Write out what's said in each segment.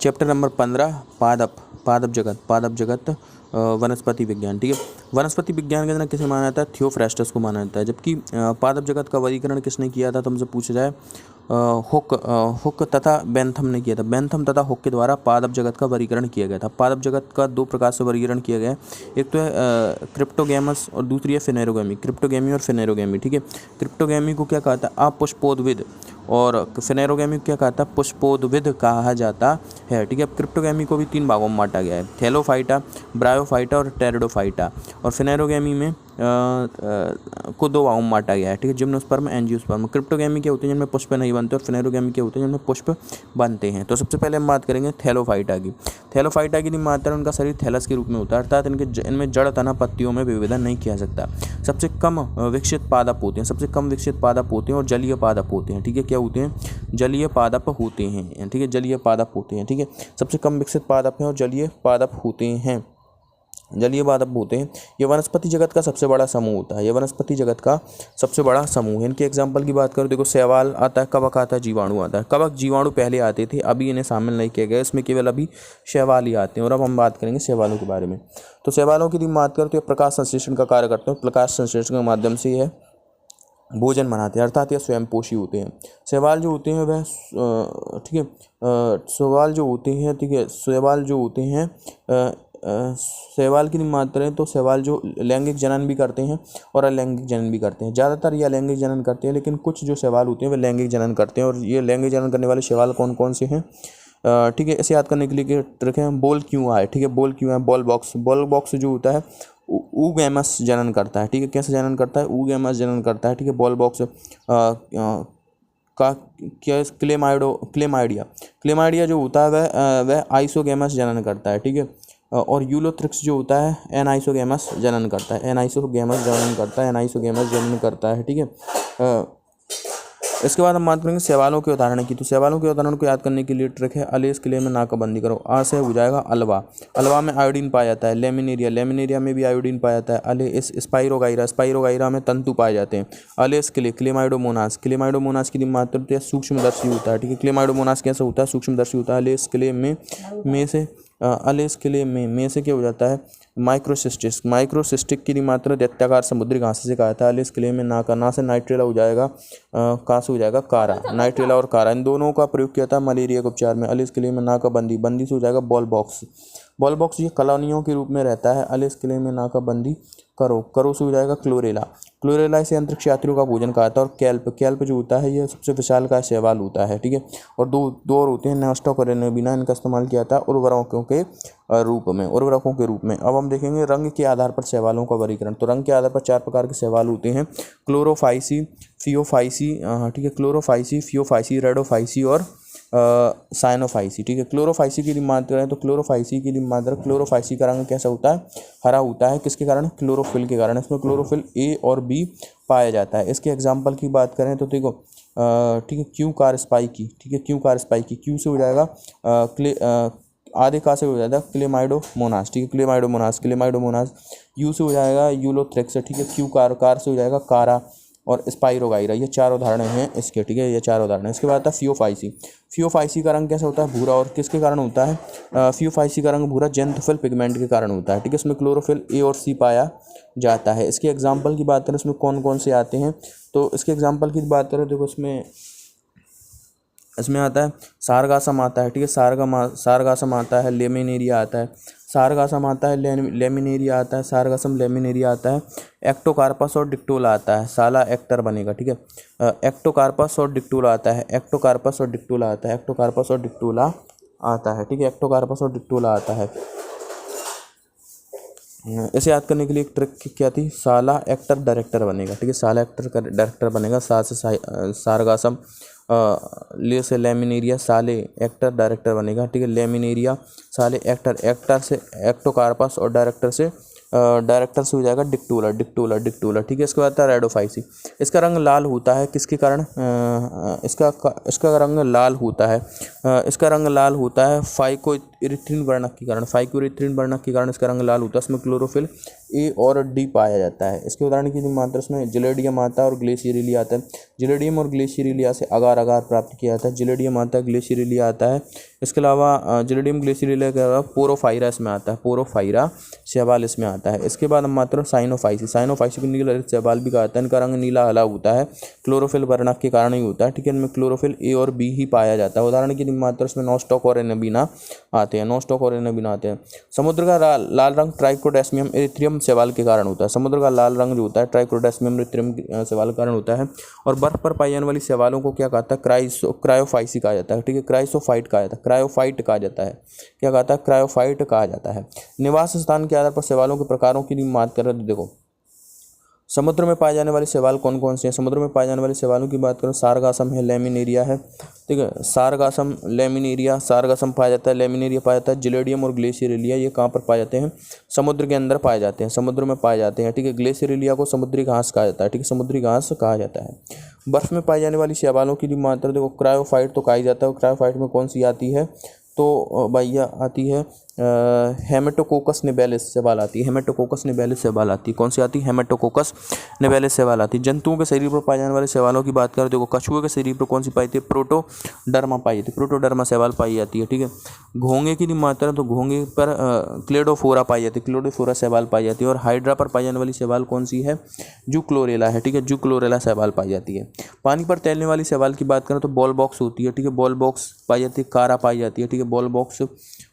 Chapter number 15 पादप जगत वनस्पति विज्ञान। ठीक है, वनस्पति विज्ञान के अंदर किसे माना जाता है? थियोफ्रास्टस को माना जाता है। जबकि पादप जगत का वर्गीकरण किसने किया था? तुमसे पूछा जाए हुक तथा बेंथम ने किया था। बेंथम तथा हुक के द्वारा पादप जगत का वर्गीकरण किया गया था। पादप जगत का दो प्रकार से वर्गीकरण किया गया है, एक तो है क्रिप्टोगैमस और दूसरी है फिनेरोगैमी। क्रिप्टोगैमी और फिनेरोगैमी। ठीक है, क्रिप्टोगैमी को क्या कहता है? अपुष्पोद्भिद, और फिनेरोगैमी को क्या कहता है? पुष्पोद्भिद कहा जाता है। ठीक है, क्रिप्टोगैमी को भी 3 भागों में बांटा गया है, थैलोफाइटा, ब्रायोफाइटा और टेरिडोफाइटा। और फिनेरोगैमी में को 2 भागों में बांटा गया है। ठीक है, जिम्नोस्पर्म, एंजियोस्पर्म। क्रिप्टोगैमी के होते हैं जिनमें पुष्प नहीं बनते, और फिनेरोगैमी के होते हैं जिनमें पुष्प बनते हैं। तो सबसे पहले हम बात करेंगे थैलोफाइटा की। थैलोफाइटा की मात्रा, उनका शरीर थैलस के रूप में होता है, अर्थात इनमें जड़ तना पत्तियों में विभेदन नहीं किया सकता। सबसे कम विकसित पादप होते हैं, सबसे कम विकसित पादप होते हैं और जलीय पादप होते हैं। ठीक है, क्या होते हैं? जलीय पादप होते हैं। ठीक है, जलीय पादप होते हैं। ठीक है, सबसे कम विकसित पादप हैं और जलीय पादप होते हैं, जलीय पादप होते हैं। ये वनस्पति जगत का सबसे बड़ा समूह होता है, ये वनस्पति जगत का सबसे बड़ा समूह है। इनके एग्जाम्पल की बात करो, देखो शैवाल आता है, कवक आता है, जीवाणु आता है। कवक जीवाणु पहले आते थे, अभी इन्हें शामिल नहीं किया गया, इसमें केवल अभी शैवाल ही आते हैं। और अब हम बात करेंगे शैवालों के बारे में। तो शैवालों की बात करो तो ये प्रकाश संश्लेषण का कार्य करते हैं। प्रकाश संश्लेषण के माध्यम से यह भोजन बनाते हैं, अर्थात यह स्वयं पोषी होते हैं। शैवाल जो होते हैं वह ठीक है, शैवाल जो होते हैं, ठीक है, शैवाल जो होते हैं शैवाल की मात्रा है, तो शैवाल जो लैंगिक जनन भी करते हैं और अलैंगिक जनन भी करते हैं। ज़्यादातर ये अलैंगिक जनन करते हैं, लेकिन कुछ जो शैवाल होते हैं वे लैंगिक जनन करते हैं। और ये लैंगिक जनन करने वाले शैवाल कौन कौन से हैं? ठीक है, इसे याद करने के लिए ट्रिक है बोल क्यों आए। ठीक है, बोल क्यों आए, बॉल बॉक्स जो होता है ऊगैमस जनन करता है। ठीक है, कैसे जनन करता है? ऊगैमस जनन करता है। ठीक है, बॉल बॉक्स का क्या? क्लेमाइडिया जो होता है वह आइसोगैमस जनन करता है। ठीक है, और यूलोथ्रिक्स जो होता है एनाइसोगैमस जनन करता है, एनाइसोगैमस जनन करता है। ठीक है, इसके बाद हम बात करेंगे शैवालों के उदाहरण की। तो शैवालों के उदाहरण को याद करने के लिए ट्रिक है अलेस किले में नाकाबंदी करो। आ से हो जाएगा अलवा, अलवा में आयोडीन पाया जाता है। लेमिनेरिया में भी आयोडीन पाया जाता है। अले इस स्पाइरोगाइरा में तंतु पाए जाते हैं। अलेस किले, क्लेमाइडोमोनास की मात्रा सूक्ष्मदर्शी होता है। ठीक है, क्लेमाइडोमोनास कैसे होता है? सूक्ष्मदर्शी होता है। अलेस किले में से क्या हो जाता है? माइक्रोसिस्टिक की मात्रा दैत्याकार समुद्री घास से कहा था। अलेस किले में ना से नाइट्रेला हो जाएगा, का से हो जाएगा कारा। नाइट्रेला और कारा इन दोनों का प्रयोग किया था मलेरिया के उपचार में। अलेस किले में नाकाबंदी से हो जाएगा बॉल बॉक्स ये कॉलोनियों के रूप में रहता है। अलेस किले में नाकाबंदी करो से हो जाएगा क्लोरेला इसे अंतरिक्ष यात्रियों का भोजन कहा था। और कैल्प जो होता है ये सबसे विशाल का शैवाल होता है। ठीक है, और दो और होते हैं नास्टॉक और रेनोबिना, इनका इस्तेमाल किया था उर्वरकों के रूप में। अब हम देखेंगे रंग के आधार पर शैवालों का वर्गीकरण। तो रंग के आधार पर 4 प्रकार के शैवाल होते हैं, क्लोरोफाइसी, फियोफाइसी, ठीक है, क्लोरोफाइसी, फियोफाइसी, रेडोफाइसी और साइनोफाइसी। ठीक है, क्लोरोफाइसी की मात्रा है, तो क्लोरोफाइसी का रंग कैसा होता है? हरा होता है। किसके कारण? क्लोरोफिल के कारण। इसमें क्लोरोफिल ए और बी पाया जाता है। इसके एग्जाम्पल की बात करें तो देखो ठीक है, क्यू कार स्पाइकी। ठीक है, क्यू कार स्पाइकी, क्यू से हो जाएगा आधे का से हो जाएगा क्लेमाइडोमोनास। ठीक है, क्लेमाइडोमोनास। यू से हो जाएगा यूलोथ्रिक्स। ठीक है, क्यू कार से हो जाएगा कारा और स्पाइरोगाइरा। ये 4 उदाहरण हैं इसके। ठीक है, ये 4 उदाहरण हैं। इसके बाद आता है फियोफाइसी का रंग कैसा होता है? भूरा। और किसके कारण होता है? फियोफाइसी का रंग भूरा जेंथोफिल पिगमेंट के कारण होता है। ठीक है, इसमें क्लोरोफिल ए और सी पाया जाता है। इसके एग्जाम्पल की बात करें, इसमें कौन कौन से आते हैं? तो इसके एग्जाम्पल की बात करें, देखो इसमें आता है सारगासम आता है। ठीक है, सारगासम आता है, लेमिनेरिया आता है, सारगासम आता है, लेमिनेरिया आता है, सारगासम लेमिनेरिया आता है, एक्टोकार्पस और डिक्टोला आता है। साला एक्टर बनेगा। ठीक है, एक्टोकार्पस और डिक्टोला आता है, एक्टोकार्पस और डिक्टोला आता है, एक्टोकार्पस और डिक्टोला आता है। ठीक है, एक्टोकार्पस और डिक्टोला आता है। इसे याद करने के लिए एक ट्रिक क्या थी? साला एक्टर डायरेक्टर बनेगा। ठीक है, साला एक्टर का डायरेक्टर बनेगा। सा से सारगासम, ले से लेमिनेरिया, साले एक्टर डायरेक्टर बनेगा। ठीक है, लेमिनेरिया साले एक्टर से एक्टोकार्पस और डायरेक्टर से हो जाएगा डिक्टोला। ठीक है, इसके बाद आता है रेडोफाइसी। इसका रंग लाल होता है। किसके कारण? इसका रंग लाल होता है। इसका रंग लाल होता है फाइको इरिथ्रिन वर्णक के कारण, फाइकोइरिथ्रिन वर्णक के कारण इसका रंग लाल होता है। इसमें क्लोरोफिल ए और डी पाया जाता है। इसके उदाहरण की मात्रा इसमें जिलेडियम आता है और ग्लेशियरिलिया आता है। जिलेडियम और ग्लेशियरिलिया से अगार अगार प्राप्त किया जाता है। जिलेडियम आता है, ग्लेशियरिलिया आता है। इसके अलावा जिलेडियम ग्लेशियरिलिया के अलावा पोरोफाइरा इसमें आता है, पोरोफाइरा शैवाल इसमें आता है। इसके बाद हम मात्र साइनोफाइसी, साइनोफाइसी को नीला शैवाल भी कहते हैं। इनका रंग नीला हला होता है, क्लोरोफिल वर्णक के कारण ही होता है। ठीक है, इनमें क्लोरोफिल ए और बी ही पाया जाता है। उदाहरण की मात्रा इसमें नॉस्टॉक और एनाबीना आते हैं, नॉस्टॉक और एनाबीना आते हैं। समुद्र का लाल रंग ट्राइकोडेस्मियम इरिथ्रियम शैवाल के कारण होता है। समुद्र का लाल रंग जो होता है ट्राइकोडेस्मियम इरिथ्रियम शैवाल के कारण होता है। और बर्फ पर पाई जाने वाली शैवालों को क्या कहता है, क्रायोफाइसी कहा जाता है। ठीक है, क्राइसोफाइट कहा जाता है, क्रायोफाइट कहा जाता है। क्या कहता है, क्रायोफाइट कहा जाता है। निवास स्थान के आधार पर शैवालों के प्रकारों की बात करें तो देखो समुद्र में पाए जाने वाले शैवाल कौन कौन से हैं। समुद्र में पाए जाने वाले शैवालों की बात करें, सारगासम है, लेमिनेरिया है। ठीक है, सारगासम, लेमिनेरिया, सारगासम पाया जाता है, लेमिनेरिया पाया जाता है। जिलेडियम और ग्लेशियरिलिया ये कहाँ पर पाए जाते हैं, समुद्र के अंदर पाए जाते हैं, समुद्र में पाए जाते हैं। ठीक है, ग्लेशियरिलिया को समुद्री घास कहा जाता है। ठीक है, समुद्री घास कहा जाता है। बर्फ में पाई जाने वाली शैवालों की मात्रा देखो, क्रायोफाइट तो कहा जाता है। क्रायोफाइट में कौन सी आती है, तो भैया आती है हेमेटोकोकस निबेलिस शैवाल आती है। हेमेटोकोकस निबेलिस शैवाल आती है। कौन सी आती है, हेमेटोकोकस निबेलिस शैवाल आती है। जंतुओं के शरीर पर पाए जाने वाले शैवालों की बात करें तो कछुए के शरीर पर कौन सी पाई जाती है, प्रोटोडर्मा पाई जाती है, प्रोटोडर्मा शैवाल पाई जाती है। ठीक है, घोंगे की मात्रा तो घोंगे पर क्लेडोफोरा पाई जाती है, क्लेडोफोरा शैवाल पाई जाती है। और हाइड्रा पर पाई जाने वाली शैवाल कौन सी है, जूक्लोरेला है। ठीक है, जूक्लोरेला शैवाल पाई जाती है। पानी पर तैरने वाली शैवाल की बात करें तो बॉल बॉक्स होती है। ठीक है, बॉल बॉक्स पाई जाती है, कारा पाई जाती है। ठीक है, बॉल बॉक्स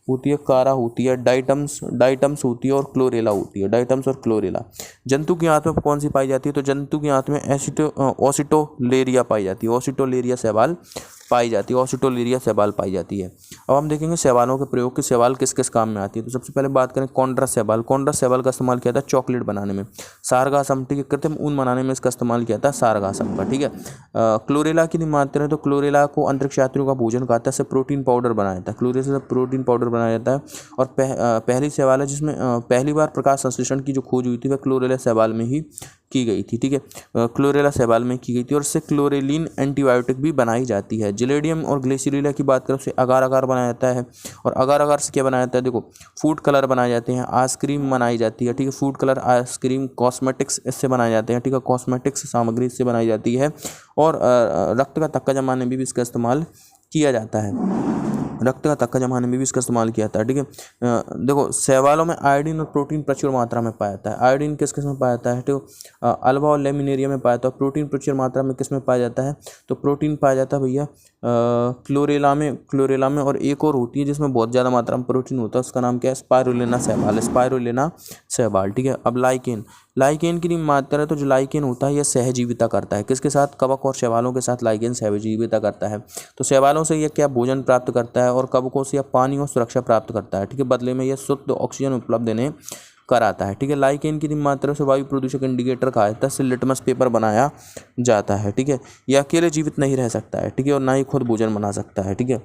होती है, कारा होती है, डाइटम्स होती है और क्लोरेला होती है, डाइटम्स और क्लोरेला। जंतु की आंत में कौन सी पाई जाती है, तो जंतु की आंत में ओसिटोलेरिया पाई जाती है, ओसिटोलेरिया शैवाल पाई जाती है, ओसिटोलेरिया शैवाल पाई जाती है। अब हम देखेंगे शैवालों के प्रयोग के शैवाल किस किस काम में आती है। तो सबसे पहले बात करें कॉन्ड्रस शैवाल। कॉन्ड्रस शैवाल का इस्तेमाल किया था चॉकलेट बनाने में। सारगासम, ठीक है, कृत्रिम ऊन बनाने में इसका इस्तेमाल किया था सारगासम का। ठीक है, क्लोरेला की मात्रा है तो क्लोरेला को अंतरिक्ष यात्रियों का भोजन कहता है। इससे प्रोटीन पाउडर बनाया जाता है, क्लोरेला से प्रोटीन पाउडर बनाया जाता है। और पहली शैवाल है जिसमें पहली बार प्रकाश संश्लेषण की जो खोज हुई थी वह क्लोरेला शैवाल में ही की गई थी। ठीक है, क्लोरेला शैवाल में की गई थी और इससे क्लोरेलिन एंटीबायोटिक भी बनाई जाती है। जिलेडियम और ग्लेशियरिलिया की बात करें उससे अगार अगार बनाया जाता है। और अगार अगार से क्या बनाया जाता है, देखो फूड कलर बनाए जाते हैं, आइसक्रीम बनाई जाती है। ठीक है, फूड कलर, आइसक्रीम, कॉस्मेटिक्स इससे बनाए जाते हैं। ठीक है, कॉस्मेटिक्स सामग्री इससे बनाई जाती है। और रक्त का थक्का जमाने में भी इसका इस्तेमाल किया जाता है, रक्त का थक्का जमाने में भी इसका इस्तेमाल किया जाता है। ठीक है, देखो शैवालों में आयोडीन और प्रोटीन प्रचुर मात्रा में पाया जाता है। आयोडीन किस किस में पाया जाता है, तो अल्वा और लेमिनेरिया में पाया जाता है। प्रोटीन प्रचुर मात्रा में किस में पाया जाता है, तो प्रोटीन पाया जाता है भैया क्लोरेला में। और एक और होती है जिसमें बहुत ज़्यादा मात्रा में प्रोटीन होता है, उसका नाम क्या है, स्पाइरुलिना शैवाल, स्पाइरुलिना शैवाल। ठीक है, अब लाइकेन की मात्रा है तो जो लाइकेन होता है यह सहजीविता करता है। किसके साथ, कवक और शैवालों के साथ लाइकेन सहजीविता करता है। तो शैवालों से यह क्या भोजन प्राप्त करता है और कवकों से यह पानी और सुरक्षा प्राप्त करता है। ठीक है, बदले में यह शुद्ध ऑक्सीजन उपलब्ध देने कराता है। ठीक है, लाइकेन की मात्रा से वायु प्रदूषक इंडिकेटर कहा जाता है, इससे लिटमस पेपर बनाया जाता है। ठीक है, यह अकेले जीवित नहीं रह सकता है। ठीक है, और ना ही खुद भोजन बना सकता है। ठीक है,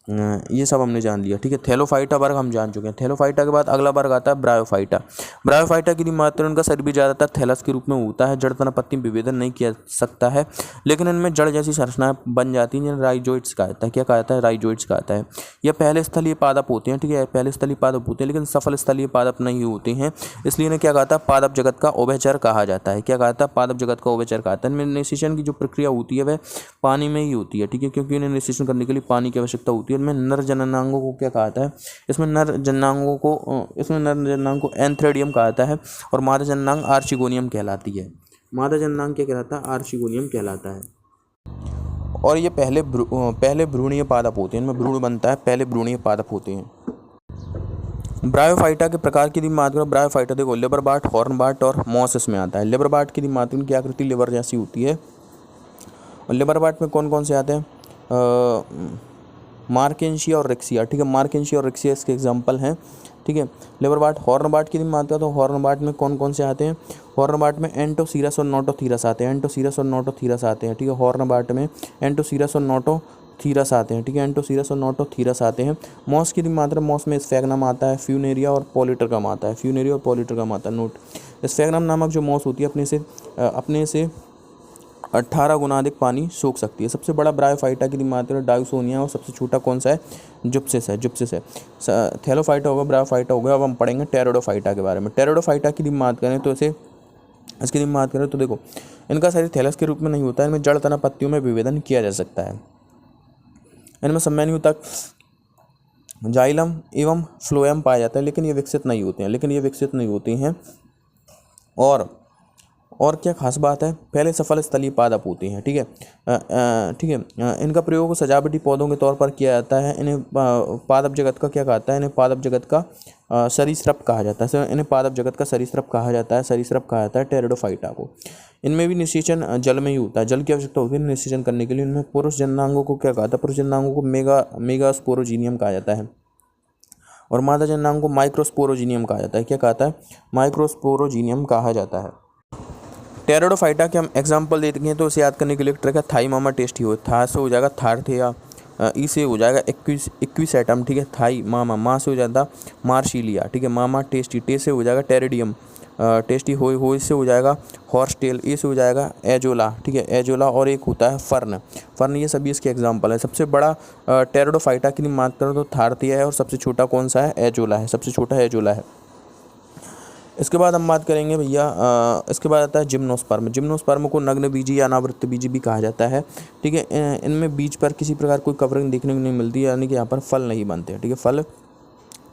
ये सब हमने जान लिया। ठीक है, थैलोफाइटा वर्ग हम जान चुके हैं। थैलोफाइटा के बाद अगला वर्ग आता है ब्रायोफाइटा। ब्रायोफाइटा की मात्रा उनका शरीर भी ज़्यादातर थैलस के रूप में होता है। जड़ तना पत्ती विभेदन नहीं किया सकता है, लेकिन इनमें जड़ जैसी संरचनाएं बन जाती हैं जिन्हें राइजोइड्स कहा जाता है। क्या कहा जाता है, राइजोइड्स कहा जाता है। यह पहले स्थलीय पादप होते हैं। ठीक है, पहले स्थलीय पादप होते हैं लेकिन सफल स्थलीय पादप नहीं होते हैं, इसलिए इन्हें क्या कहता है, पादप जगत का उभयचर कहा जाता है। क्या कहा जाता है, पादप जगत का उभयचर कहा जाता है। इनमें निषेचन की जो प्रक्रिया होती है वह पानी में ही होती है। ठीक है, क्योंकि इन्हें निषेचन करने के लिए पानी की आवश्यकता होती है। इनमें नर जननांगों को क्या कहा जाता है, इसमें नर जननांग को एंथ्रेडियम कहा जाता है और मादा जननांग आर्चिगोनियम कहलाती है। मादा जननांग क्या कहलाता है, आर्चिगोनियम कहलाता है। और ये पहले भ्रूणीय पादप होते हैं, इनमें भ्रूण बनता है, पहले भ्रूणीय पादप होते हैं। ब्रायोफाइटा के प्रकार की बात करो, ब्रायोफाइटा देखो लिवर बार्ट, हॉर्न बार्ट और मॉस इसमें आता है। लिवर बार्ट की मात्रा की आकृति लिवर जैसी होती है। और लिवर बार्ट में कौन कौन से आते हैं, मार्केंशिया और रिक्सिया। ठीक है, मार्केंशिया और रिक्सिया इसके एग्जाम्पल हैं। ठीक है, लिवर बार्ट। हॉर्न बार्ट की बात करें तो हॉर्न बार्ट में कौन कौन से आते हैं, हॉर्न बार्ट में एंटोसीरस और नोटोथीरस आते हैं, एंटोसीरस और नोटोथीरस आते हैं। ठीक है, हॉर्न बार्ट में एंटोसीरस और नोटोथीरस आते हैं। ठीक है, एंटोसीरस और नोटोथीरस आते हैं। मॉस की मात्रा, मॉस में स्फैग्नम आता है, फ्यूनेरिया और पॉलीट्रिकम आता है, फ्यूनेरिया और पॉलीट्रिकम आता है। नोट, स्फैग्नम नामक जो मॉस होती है अपने से 18 गुना अधिक पानी सोख सकती है। सबसे बड़ा ब्रायोफाइटा की मात्रा डायोसोनिया और सबसे छोटा कौन सा है? जुप्सिस है, जुप्सिस है। थैलोफाइटा होगा, ब्रायोफाइटा होगा। अब हम पढ़ेंगे टेरिडोफाइटा के बारे में। टेरिडोफाइटा की बात करें तो इसकी बात करें तो देखो, इनका शरीर थैलस के रूप में नहीं होता है, इनमें जड़ तना पत्तियों में विभेदन किया जा सकता है। इनमें सम्मेलन ऊतक, जाइलम एवं फ्लोएम पाया जाता है, लेकिन ये विकसित नहीं होते हैं। और क्या खास बात है, पहले सफल स्थलीय पादप होते हैं। ठीक है। इनका प्रयोग सजावटी पौधों के तौर पर किया जाता है। इन्हें पादप जगत का क्या कहता है? इन्हें पादप जगत का सरीसृप कहा जाता है। इन्हें पादप जगत का सरीसृप कहा जाता है टेरिडोफाइटा को। इनमें भी निषेचन जल में ही होता है, जल की आवश्यकता होती है निषेचन करने के लिए। इनमें पुरुष जननांगों को क्या कहता है? पुरुष जननांगों को मेगास्पोरोजीनियम कहा जाता है, और मादा जननांगों को माइक्रोस्पोरोजीनियम कहा जाता है। क्या कहता है? माइक्रोस्पोरोजीनियम कहा जाता है। टेरिडोफाइटा के हम एग्जाम्पल देते हैं तो इसे याद करने के लिए ट्रिक है, थाई मामा टेस्टी हो, था से हो जाएगा थार्थेया, ई से हो जाएगा इक्विसेटम। ठीक है, थाई मामा, माँ से हो जाता मार्शिलिया। ठीक है, मामा टेस्टी, टे से हो जाएगा टेरिडियम, टेस्टी हो इससे हो जाएगा हॉर्सटेल, ए से हो जाएगा एजोला। ठीक है, एजोला। और एक होता है फर्न। ये सभी इसके एग्जाम्पल है। सबसे बड़ा टेरिडोफाइटा की बात करें तो थार्थेया है, और सबसे छोटा कौन सा है? एजोला है, सबसे छोटा एजोला है। इसके बाद हम बात करेंगे भैया, इसके बाद आता है जिम्नोस्पर्म को नग्न बीजी या अनावृत बीजी भी कहा जाता है। ठीक है, इनमें बीज पर किसी प्रकार कोई कवरिंग देखने को नहीं मिलती, यानी कि यहाँ पर फल नहीं बनते हैं। ठीक है, फल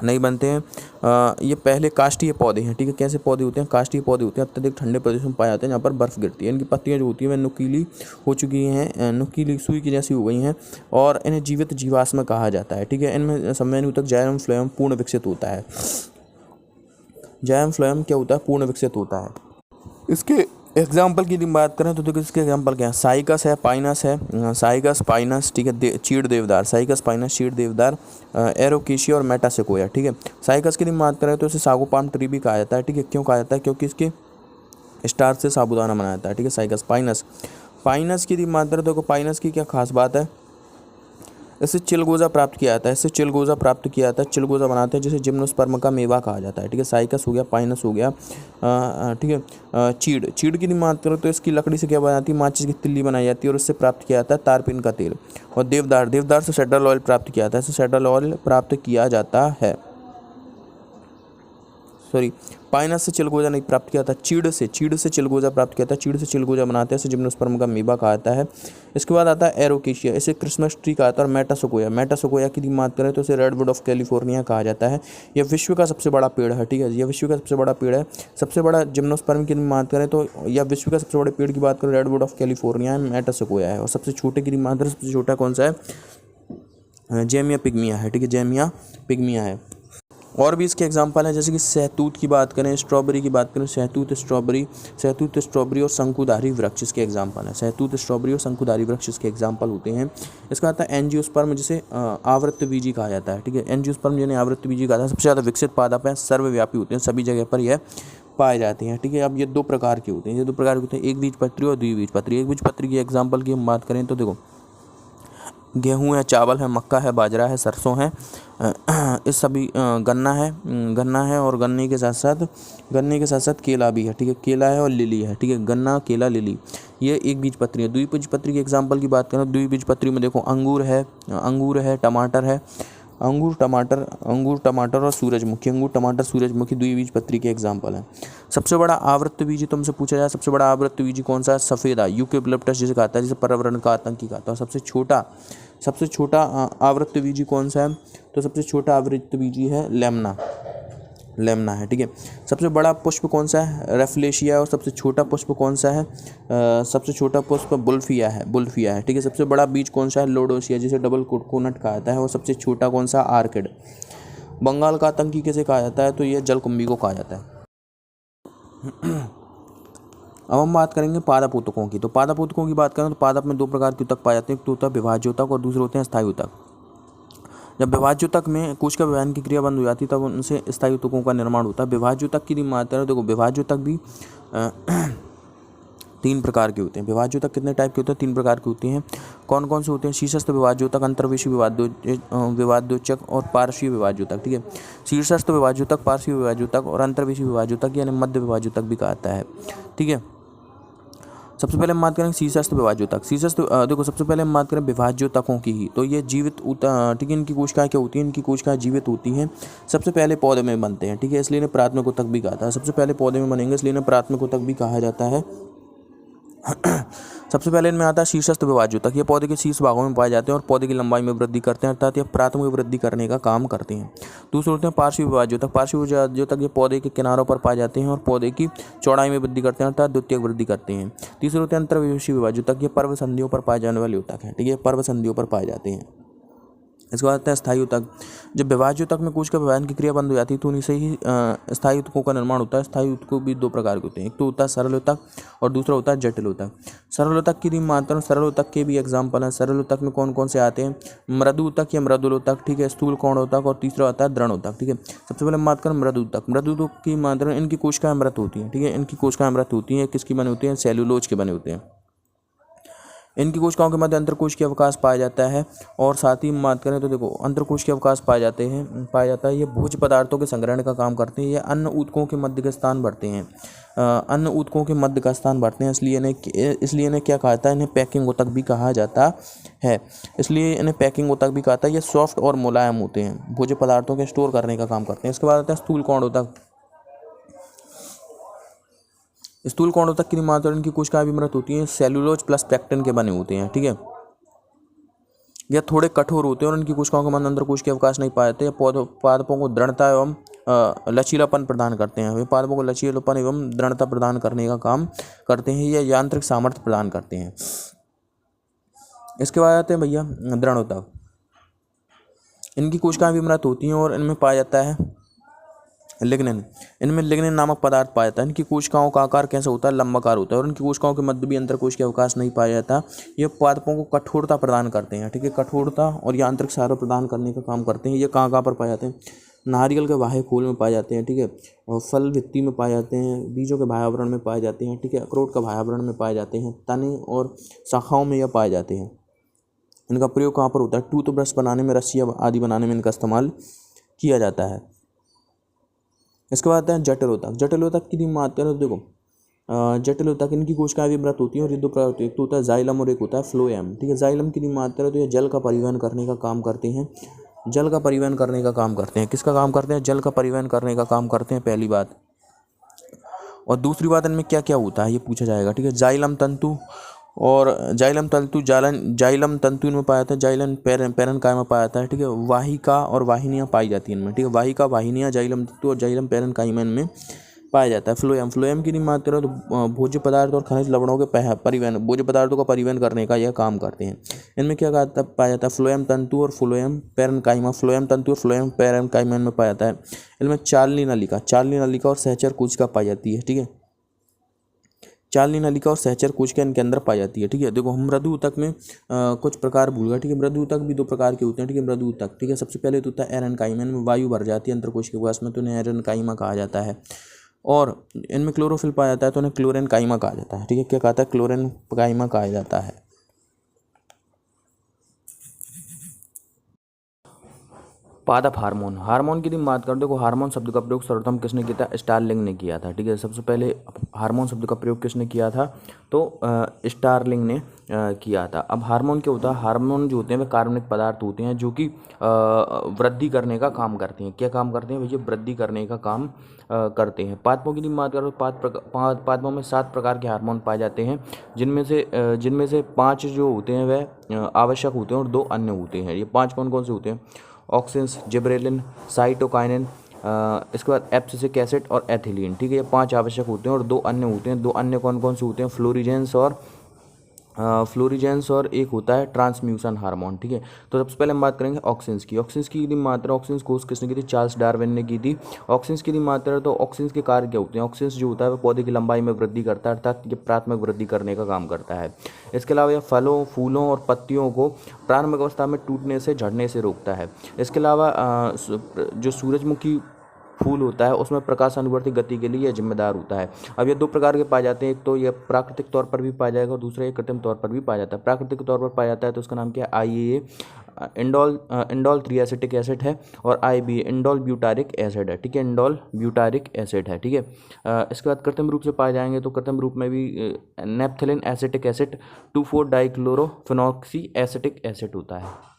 नहीं बनते हैं। ये पहले काष्ठीय पौधे हैं। ठीक है, कैसे पौधे होते हैं? काष्ठीय पौधे होते हैं, अत्यधिक ठंडे प्रदेशों में पाए जाते हैं जहाँ पर बर्फ़ गिरती है। इनकी पत्तियाँ जो होती हैं वह नुकीली हो चुकी हैं, नुकीली सुई की जैसी हो गई हैं, और इन्हें जीवित जीवाश्म कहा जाता है। ठीक है, इनमें सम्मेलन ऊतक जाइलम फ्लोएम पूर्ण विकसित होता है। जाइलम फ्लोएम क्या होता है? पूर्ण विकसित होता है। इसके एग्जाम्पल की बात करें तो देखो, इसके एग्जाम्पल क्या है? साइकस है, पाइनस है, साइकस पाइनस। ठीक है, चीड़ देवदार, साइकस पाइनस चीड़ देवदार, एरोकेशिया और मेटासेकोया। ठीक है, साइकस की बात करें तो इसे सागो पाम ट्री भी कहा जाता है। ठीक है, क्यों कहा जाता है? क्योंकि इसके स्टार्च से साबूदाना बनाया जाता है। ठीक है, साइकस पाइनस की बात करें तो देखो, पाइनस की क्या खास बात है? इससे चिलगोजा प्राप्त किया जाता है, चिलगोजा बनाते हैं, जिसे जिम्नोस्पर्म का मेवा कहा जाता है। ठीक है, साइकस हो गया, पाइनस हो गया। ठीक है, चीड़ की बात करो तो इसकी लकड़ी से क्या बनाती है? माचिस की तिल्ली बनाई जाती है, और उससे प्राप्त किया जाता है तारपीन का तेल। और देवदार से सेड्रल ऑयल प्राप्त किया जाता है, पाइनस से चिलगोजा नहीं प्राप्त किया था, चीड़ से चिलगोजा प्राप्त किया था, चीड़ से चिलगोजा बनाते हैं, इसे जिम्नोस्पर्म का मेवा कहा जाता है। इसके बाद आता है एरोकेशिया, इसे क्रिसमस ट्री कहा जाता है। और मेटासेकोया की बात करें तो इसे रेडवुड ऑफ कैलिफोर्निया कहा जाता है। यह विश्व का सबसे बड़ा पेड़ है। ठीक है, यह विश्व का सबसे बड़ा पेड़ है। सबसे बड़ा जिम्नोस्पर्म की बात करें तो यह विश्व का सबसे बड़े पेड़ की बात करें, रेडवुड ऑफ कैलिफोर्निया है, मेटासेकोया है। और सबसे छोटे की बात करें, सबसे छोटा कौन सा है? जेमिया पिग्मिया है। ठीक है, जेमिया पिग्मिया है। और भी इसके एग्जाम्पल हैं, जैसे कि सहतूत की बात करें, स्ट्रॉबेरी की बात करें, सहतूत स्ट्रॉबेरी और शंकुधारी वृक्ष इसके एग्जाम्पल हैं। सहतूत स्ट्रॉबेरी और शंकुधारी वृक्ष इसके एग्जाम्पल होते हैं। इसका आता है एंजियोस्पर्म, जिसे आवृत्तबीजी कहा जाता है। ठीक है, एंजियोस्पर्म जिन्हें आवृत्तबीजी कहा जाता है, सबसे ज़्यादा विकसित पादप हैं, सर्वव्यापी होते हैं, सभी जगह पर यह पाए जाते हैं। ठीक है, अब ये दो प्रकार के होते हैं, एक बीजपत्री और द्विबीजपत्री। एक बीजपत्री की एग्जाम्पल की हम बात करें तो देखो, गेहूँ है, चावल है, मक्का है, बाजरा है, सरसों है, इस सभी गन्ना है, और गन्ने के साथ साथ केला भी है। ठीक है, केला है और लिली है। ठीक है, गन्ना, केला, लिली, ये एक बीजपत्री है। द्विबीजपत्री के एग्जाम्पल की बात करें, द्विबीजपत्री में देखो, अंगूर है, टमाटर है, अंगूर टमाटर और सूरजमुखी द्विबीजपत्री के एग्जाम्पल हैं। सबसे बड़ा आवृत्तबीजी तुमसे पूछा जाए, सबसे बड़ा आवृत्तबीजी कौन सा है? सफ़ेदा, यूकेलिप्टस जिसे कहता है, जिसे पर्यावरण का आतंकी कहता है। सबसे छोटा आवृत्तबीजी कौन सा है? तो सबसे छोटा आवृत्तबीजी है लेमना है। ठीक है, सबसे बड़ा पुष्प कौन सा है? रेफलेशिया। और सबसे छोटा पुष्प कौन सा है? सबसे छोटा पुष्प बुल्फिया है। ठीक है, सबसे बड़ा बीज कौन सा है? लोडोसिया, जिसे डबल कोकोनट कहा जाता है। और सबसे छोटा कौन सा? आर्किड। बंगाल का आतंकी किसे कहा जाता है? तो यह जलकुंभी को कहा जाता है। अब हम बात करेंगे पादप ऊतकों की। तो पादप ऊतकों की बात करें तो पादप में दो प्रकार के ऊतक पाए जाते हैं, एक तो होता है विभाज्य ऊतक और दूसरे होते हैं स्थायी ऊतक। जब विभाज्य ऊतक में कोश का विभाजन की क्रिया बंद हो जाती है तब उनसे स्थायी ऊतकों का निर्माण होता है। विभाज्य ऊतक की बात करें तो देखो, विभाज्य ऊतक भी 3 प्रकार के होते हैं। विभाज्य ऊतक कितने टाइप के होते हैं? 3 प्रकार के होते हैं। कौन कौन से होते हैं? शीर्षस्थ विभाज्य ऊतक, अंतर्वेशी विभाज्योतक और पार्श्वीय विभाज्य ऊतक। ठीक है, शीर्षस्थ विभाज्य ऊतक, पार्श्वीय विभाज्य ऊतक और अंतर्वेशी विभाज्य ऊतक यानी मध्य विभाज्य ऊतक भी कहता है। ठीक है, सबसे पहले हम बात करेंगे शीर्षस्थ विभाज्योतक। शीर्षस्थ देखो सबसे पहले हम बात करें विभाज्योतकों की ही, तो ये जीवित ठीक है, इनकी कोशिकाएं क्या होती हैं, इनकी कोशिकाएं जीवित होती हैं, सबसे पहले पौधे में बनते हैं, ठीक है, इसलिए इन्हें प्राथमिक ऊतक भी कहा था। सबसे पहले पौधे में बनेंगे इसलिए इन्हें प्राथमिक ऊतक भी कहा जाता है। सबसे पहले इनमें आता है शीर्षस्थ विभाज्योतक। ये पौधे के शीर्ष भागों में पाए जाते हैं और पौधे की लंबाई में वृद्धि करते हैं, अर्थात ये प्राथमिक वृद्धि करने का काम करते हैं। दूसरे होते हैं पार्श्व विभाज्योतक। पार्श्व विभाज्योतक ये पौधे के किनारों पर पाए जाते हैं और पौधे की चौड़ाई में वृद्धि करते हैं, अर्थात द्वितीयक वृद्धि करते हैं। तीसरे होते हैं अंतर्विभाषी विभाज्योतक। ये पर्वसंधियों पर पाए जाने वाले ऊतक हैं, ठीक है, पर्वसंधियों पर पाए जाते हैं। इसके बाद आता है स्थायी ऊतक। जब विभाज्योतक में कोशिका विभाजन की क्रिया बंद हो जाती है तो उन्हीं से ही स्थायी ऊतकों का निर्माण होता है। स्थायी ऊतकों भी दो प्रकार के होते हैं, एक तो होता है सरल ऊतक और दूसरा होता है जटिल ऊतक। सरल ऊतक की मात्रा, सरल ऊतक के भी एग्जाम्पल हैं। सरल ऊतक में कौन कौन से आते हैं, मृदु ऊतक या मृदुल ऊतक, ठीक है, स्थूल कोण ऊतक, और तीसरा आता है दृढ़ ऊतक, ठीक है। सबसे पहले हम बात करें मृदु ऊतक। मृदु ऊतक की मात्रा, इनकी कोशिकाएं मृत होती हैं, ठीक है, इनकी कोशिकाएं मृत होती हैं, किसकी बनी होती हैं, सेल्यूलोज के बने होते हैं। इनकी कोशिकाओं के मध्य अंतरकोशिकीय अवकाश पाया जाता है, और साथ ही बात करें तो देखो अंतरकोशिकीय अवकाश पाया जाता है। ये भोज्य पदार्थों के संग्रहण का काम करते हैं। ये अन्य ऊतकों के मध्य का स्थान भरते हैं, अन्य ऊतकों के मध्य का स्थान भरते हैं, इसलिए इन्हें क्या कहा जाता है, इन्हें पैकिंग ऊतक भी कहा जाता है। इसलिए इन्हें पैकिंग ऊतक भी कहा जाता है। ये सॉफ्ट और मुलायम होते हैं, भोज्य पदार्थों के स्टोर करने का काम करते हैं। इसके बाद आता है स्थूल कोण ऊतक। स्थूल कोण ऊतक की मात्रा, इनकी कोशिकाएं भी मृत होती हैं, सेल्यूलोज प्लस पेक्टिन के बने होते हैं, ठीक है। यह थोड़े कठोर होते हैं और इनकी कोशिकाओं के मध्य अंतरकोशिकीय अवकाश नहीं पाए जाते। पादपों को दृढ़ता एवं लचीलापन प्रदान करते हैं। वे पादपों को लचीलापन एवं दृढ़ता प्रदान करने का काम करते हैं, यह यांत्रिक सामर्थ्य प्रदान करते हैं। इसके बाद आते हैं भैया दृढ़ ऊतक। इनकी कोशिकाएं भी मृत होती हैं और इनमें पाया जाता है लिग्निन। इनमें लिग्निन नामक पदार्थ पाया जाता है। इनकी कोशिकाओं का आकार कैसा होता है, लंबाकार होता है, और इनकी कोशिकाओं के मध्य भी अंतरकोशिकीय अवकाश नहीं पाया जाता। ये पादपों को कठोरता प्रदान करते हैं, ठीक है, कठोरता और यांत्रिक सहारा प्रदान करने का काम करते हैं। ये कहाँ पर पाए जाते हैं, नारियल के बाह्य खोल में पाए जाते हैं, ठीक है, और फल भित्ति में पाए जाते हैं, बीजों के बाह्य आवरण में पाए जाते हैं, ठीक है, अखरोट का बाह्य आवरण में पाए जाते हैं, तने और शाखाओं में यह पाए जाते हैं। इनका प्रयोग कहाँ पर होता है, टूथब्रश बनाने में, रस्सी आदि बनाने में इनका इस्तेमाल किया जाता है। इसके बाद आता है जटिल ऊतक। जटिल ऊतक की मात्रा देखो, जटिल ऊतक, इनकी कोशिकाएं भी मृत होती हैं और ये दो प्रकार होती है, एक तो होता है जाइलम और एक होता है फ्लोएम, ठीक है। जाइलम की मात्रा तो ये जल का परिवहन करने का काम करते हैं, जल का परिवहन करने का काम करते हैं। किसका काम करते हैं, जल का परिवहन करने का काम करते हैं, पहली बात। और दूसरी बात, इनमें क्या क्या होता है ये पूछा जाएगा, ठीक है। जाइलम तंतु और जाइलम तंतु इनमें पाया जाता है। जाइलम पेरेन्काइमा पाया जाता है, ठीक है। वाहिका और वाहिनियाँ पाई जाती हैं इनमें, ठीक है। वाहिका, वाहिनियाँ, जाइलम तंतु और जाइलम पेरेन्काइमा इनमें पाया जाता है। फ्लोएम की मात्रा तो भोज्य पदार्थ और खनिज लवणों के परिवहन, भोज्य पदार्थों का परिवहन करने का यह काम करते हैं। इनमें क्या पाया जाता है, फ्लोएम तंतु और फ्लोएम पेरेन्काइमा। फ्लोएम तंतु और फ्लोएम पेरेन्काइमा में पाया जाता है। इनमें चालनी नलिका और सहचर कोशिका पाई जाती है, ठीक है। चालनी नलिका और सहचर कोशिका इनके अंदर पाई जाती है, ठीक है। देखो हम मृदु ऊतक में कुछ प्रकार भूल गए, ठीक है। मृदु ऊतक भी दो प्रकार के होते हैं, ठीक है। मृदु ऊतक, ठीक है, सबसे पहले तो होता है एरेनकाइमा, इनमें वायु भर जाती है अंतरकोशिकीय अवकाश में, तो इन्हें एरेनकाइमा कहा जाता है। और इनमें क्लोरोफिल पाया जाता है तो इन्हें क्लोरेनकाइमा कहा जाता है, ठीक है। क्या कहता है, क्लोरेनकाइमा कहा जाता है। पादप हार्मोन की बात करें, देखो हार्मोन शब्द का प्रयोग सर्वप्रथम किसने किया था, स्टारलिंग ने किया था, ठीक है। सबसे पहले हार्मोन शब्द का प्रयोग किसने किया था, तो स्टारलिंग ने किया था। अब हार्मोन क्या होता है, हार्मोन जो होते हैं वे कार्बनिक पदार्थ होते हैं जो कि वृद्धि करने का काम करते हैं। क्या काम करते हैं भैया, वृद्धि करने का काम करते हैं। पादपों की बात करो, पादपों में 7 प्रकार के हार्मोन पाए जाते हैं, जिनमें से 5 जो होते हैं वह आवश्यक होते हैं और 2 अन्य होते हैं। ये 5 कौन कौन से होते हैं, ऑक्सिन, जिबरेलिन, साइटोकाइनिन, इसके बाद एब्सिसिक एसिड और एथिलीन, ठीक है। ये 5 आवश्यक होते हैं और 2 अन्य होते हैं। 2 अन्य कौन कौन से होते हैं, फ्लोरीजेंस और एक होता है ट्रांसम्यूशन हार्मोन, ठीक है। तो सबसे पहले हम बात करेंगे ऑक्सिन्स की मात्रा। ऑक्सिन्स खोज किसने की थी, चार्ल्स डार्विन ने की थी। ऑक्सिन्स की मात्रा, तो ऑक्सिन्स के कार्य क्या होते हैं, ऑक्सिन्स जो होता है वह पौधे की लंबाई में वृद्धि करता है, अर्थात ये प्राथमिक वृद्धि करने का काम करता है। इसके अलावा यह फलों, फूलों और पत्तियों को प्रारंभिक अवस्था में टूटने से, झड़ने से रोकता है। इसके अलावा जो सूरजमुखी फूल होता है उसमें प्रकाश अनुवर्ती गति के लिए यह जिम्मेदार होता है। अब ये 2 प्रकार के पाए जाते हैं, एक तो यह प्राकृतिक तौर पर भी पाया जाएगा और दूसरा ये कृत्रिम तौर पर भी पाया जाता है। प्राकृतिक तौर पर पाया जाता है तो उसका नाम क्या है, इंडोल 3 एसिटिक एसिड है, और IB इंडोल ब्यूटारिक एसिड है, ठीक है, इंडोल ब्यूटारिक एसिड है, ठीक है। इसके बाद कृत्रिम रूप से पाए जाएंगे तो कृत्रिम रूप में भी naphthalene acetic acid 2,4 dichlorophenoxy acetic acid होता है।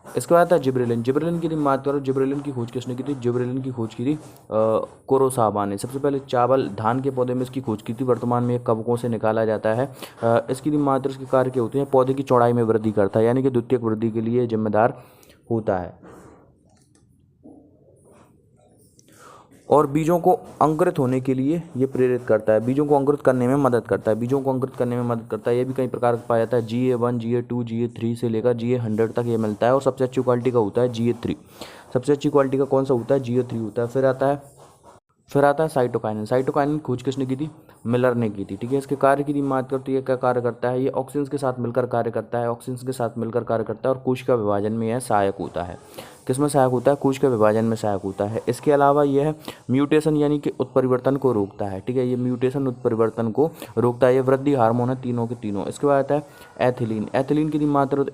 इसके बाद आता है जिब्रेलिन। जिब्रेलिन की बात करो, जिब्रेलिन की खोज किसने की थी? जिब्रेलिन की खोज की थी कुरोसावा ने। सबसे पहले चावल धान के पौधे में इसकी खोज की थी। वर्तमान में कवकों से निकाला जाता है। इसकी मात्र इसके कार्य क्या होते हैं? पौधे की चौड़ाई में वृद्धि करता है, यानी कि द्वितीयक वृद्धि के लिए जिम्मेदार होता है, और बीजों को अंकुरित होने के लिए ये प्रेरित करता है, बीजों को अंकुरित करने में मदद करता है, बीजों को अंकुरित करने में मदद करता है। ये भी कई प्रकार का पाया जाता है, GA1 GA2 GA3 से लेकर GA100 तक ये मिलता है, और सबसे अच्छी क्वालिटी का होता है GA3। सबसे अच्छी क्वालिटी का कौन सा होता है? GA3 होता है। फिर आता है साइटोकाइनिन। साइटोकाइनिन खोज किसने की थी? मिलर ने की थी, ठीक है। इसके कार्य की बात करते हैं, क्या कार्य करता है? ये ऑक्सीजन के साथ मिलकर कार्य करता है, ऑक्सीजन के साथ मिलकर कार्य करता है, और कोशिका विभाजन में यह सहायक होता है। किसमें सहायक होता है? कोशिका विभाजन में सहायक होता है। इसके अलावा यह म्यूटेशन यानी कि उत्परिवर्तन को रोकता है, ठीक है, ये म्यूटेशन उत्परिवर्तन को रोकता है। ये वृद्धि हार्मोन है तीनों के तीनों। इसके बाद आता है एथिलीन। एथिलीन की मात्र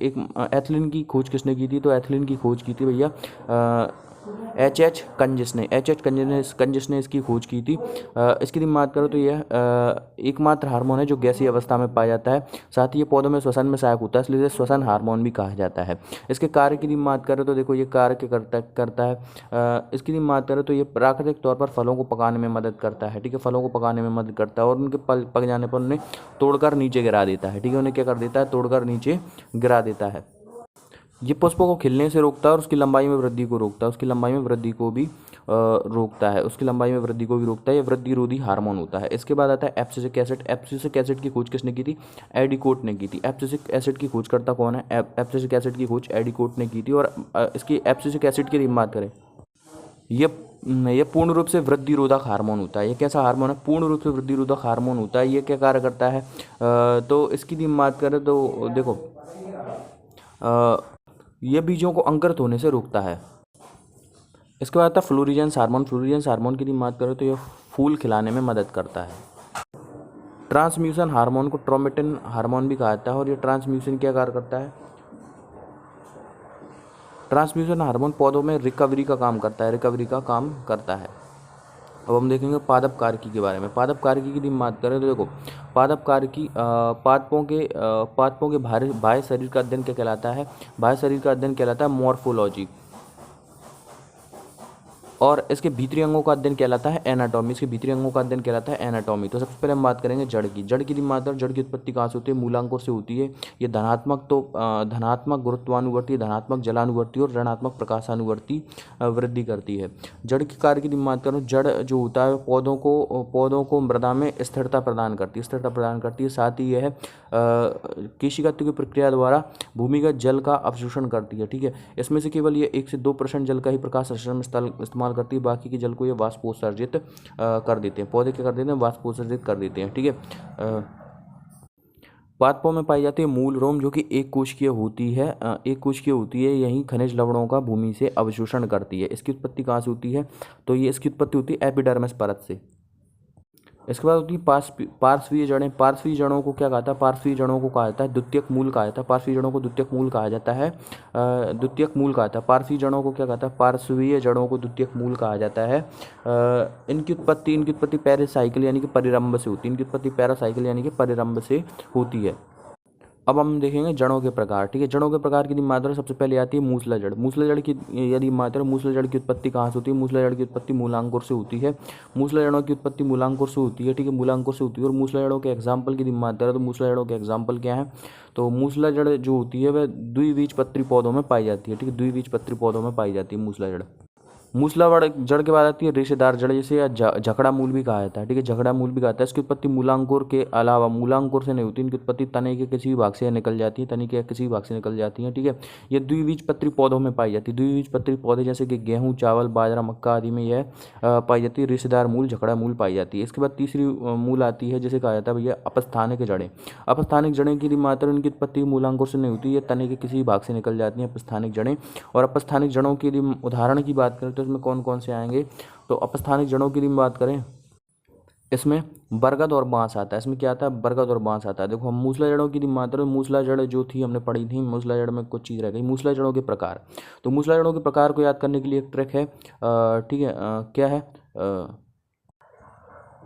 एथिलीन की खोज किसने की थी? तो एथिलीन की खोज की थी भैया H.H. कंजिस ने इसकी खोज की थी। इसकी बात करो तो यह एकमात्र हार्मोन है जो गैसीय अवस्था में पाया जाता है, साथ ही ये पौधों में श्वसन में सहायक होता है, इसलिए श्वसन हार्मोन भी कहा जाता है। इसके कार्य की बात करें तो देखो ये कार्य करता है। इसकी बात करें तो ये प्राकृतिक तौर पर फलों को पकाने में मदद करता है, ठीक है, फलों को पकाने में मदद करता है, और उनके पक जाने पर उन्हें तोड़कर नीचे गिरा देता है, ठीक है, उन्हें क्या कर देता है? तोड़कर नीचे गिरा देता है। ये पुष्पों को खिलने से रोकता है, और उसकी लंबाई में वृद्धि को रोकता है, उसकी लंबाई में वृद्धि को भी रोकता है। ये वृद्धि रोधी हार्मोन होता है। इसके बाद आता है एब्सिसिक एसिड। एब्सिसिक एसिड की खोज किसने की थी? एडिकोट ने की थी। एब्सिसिक एसिड की खोज करता कौन है? एब्सिसिक एसिड की खोज एडिकोट ने की थी। और इसकी एब्सिसिक एसिड की बात करें, ये पूर्ण रूप से वृद्धि रोधक हार्मोन होता है। ये कैसा हार्मोन है? पूर्ण रूप से वृद्धि रोधक हार्मोन होता है। ये क्या कार्य करता है? तो इसकी बात करें तो देखो ये बीजों को अंकुरित होने से रोकता है। इसके बाद आता है फ्लोरिजेंस हार्मोन। फ्लोरिजेंस हार्मोन की बात करें तो यह फूल खिलाने में मदद करता है। ट्रांसम्यूशन हार्मोन को ट्रोमेटिन हार्मोन भी कहा जाता है, और ये ट्रांसम्यूशन क्या कार्य करता है? ट्रांसम्यूशन हार्मोन पौधों में रिकवरी का काम करता है। अब हम देखेंगे पादप कारकी के बारे में। पादप कारकी की बात करें तो देखो पादप कारकी पादपों के बाह्य शरीर का अध्ययन क्या कहलाता है? बाह्य शरीर का अध्ययन कहलाता है मॉर्फोलॉजी, और इसके भीतरी अंगों का अध्ययन कहलाता है एनाटॉमी। तो सबसे पहले हम बात करेंगे जड़ की। जड़ की उत्पत्ति कहाँ से होती है? मूलांकुर से होती है। ये धनात्मक गुरुत्वानुवर्ती, धनात्मक जलानुवर्ती और ऋणात्मक प्रकाशानुवर्ती वृद्धि करती है। जड़ के कार्य की बात करूँ, जड़ जो होता है पौधों को मृदा में स्थिरता प्रदान करती है। साथ ही यह केशिकात्व की प्रक्रिया द्वारा भूमिगत जल का अवशोषण करती है, ठीक है। इसमें से केवल ये 1 से 2% जल का ही प्रकाश संश्लेषण में इस्तेमाल करती है, बाकी के जल को ये वाष्पोत्सर्जित कर देते हैं। पौधे क्या कर देते हैं? वाष्पोत्सर्जित कर देते हैं, ठीक है। पादपों में पाई जाती है मूल रोम, जो कि एक कोशिकीय होती है। यही खनिज लवणों का भूमि से अवशोषण करती है। इसकी उत्पत्ति कहाँ से होती है? तो ये इसकी उत्पत्ति होती है एपिडर्मिस परत से। इसके बाद होती है पार्श्वीय जड़ें। पार्श्वीय जड़ों को क्या कहता है? पार्श्वीय जड़ों को कहा जाता है द्वितीयक मूल कहा जाता है। पार्श्वीय जड़ों को द्वितीयक मूल कहा जाता है। पार्श्वीय जड़ों को क्या कहता है? पार्श्वीय जड़ों को द्वितीयक मूल कहा जाता है। इनकी उत्पत्ति पेरिसाइकिल यानी कि परिरंभ से होती है। अब हम देखेंगे जड़ों के प्रकार, ठीक है। जड़ों के प्रकार की मात्रा सबसे पहले आती है मूसला जड़। मूसला जड़ की उत्पत्ति कहाँ से होती है? मूसला जड़ की उत्पत्ति मूलांकुर से होती है। मूसला जड़ों की उत्पत्ति मूलांकुर से होती है, ठीक है, मूलांकुर से होती है। और मूसला जड़ों के एग्जाम्पल की मात्रा तो मूसला जड़ों के एग्जाम्पल क्या है? तो मूसला जड़ जो होती है वह द्विबीजपत्री पौधों में पाई जाती है, ठीक है, द्विबीजपत्री पौधों में पाई जाती है मूसला जड़। मूसला जड़ के बाद आती है रेशेदार जड़, जिसे झकड़ा मूल भी कहा जाता है, ठीक है, झकड़ा मूल भी कहा जाता है। इसकी उत्पत्ति मूलांकुर के अलावा मूलांकुर से नहीं होती। इनकी उत्पत्ति तने के किसी भी भाग से निकल जाती है, ठीक है। ये द्विबीजपत्री पौधों में पाई जाती है। द्विबीजपत्री पौधे जैसे कि गेहूँ, चावल, बाजरा, मक्का आदि में यह पाई जाती है। रेशेदार मूल, झकड़ा मूल पाई जाती है। इसके बाद तीसरी मूल आती है जिसे कहा जाता है भैया अपस्थानिक जड़ें। अपस्थानिक जड़ें की मात्र इनकी उत्पत्ति मूलांकुर से नहीं होती, ये तने के किसी भी भाग से निकल जाती हैं अपस्थानिक जड़ें। और अपस्थानिक जड़ों के उदाहरण की बात करें तो इसमें कौन कौन से आएंगे? तो अपस्थानिक जड़ों की बात करें, इसमें बरगद और बांस आता है। इसमें क्या आता है, बरगद और बांस आता है। देखो हम मूसला जड़ों की मात्रा, मूसला जड़ जो थी हमने पढ़ी थी, मूसला जड़ में कुछ चीज़ रह गई, मूसला जड़ों के प्रकार। तो मूसला जड़ों के प्रकार को याद करने के लिए एक ट्रिक है, ठीक है, क्या है,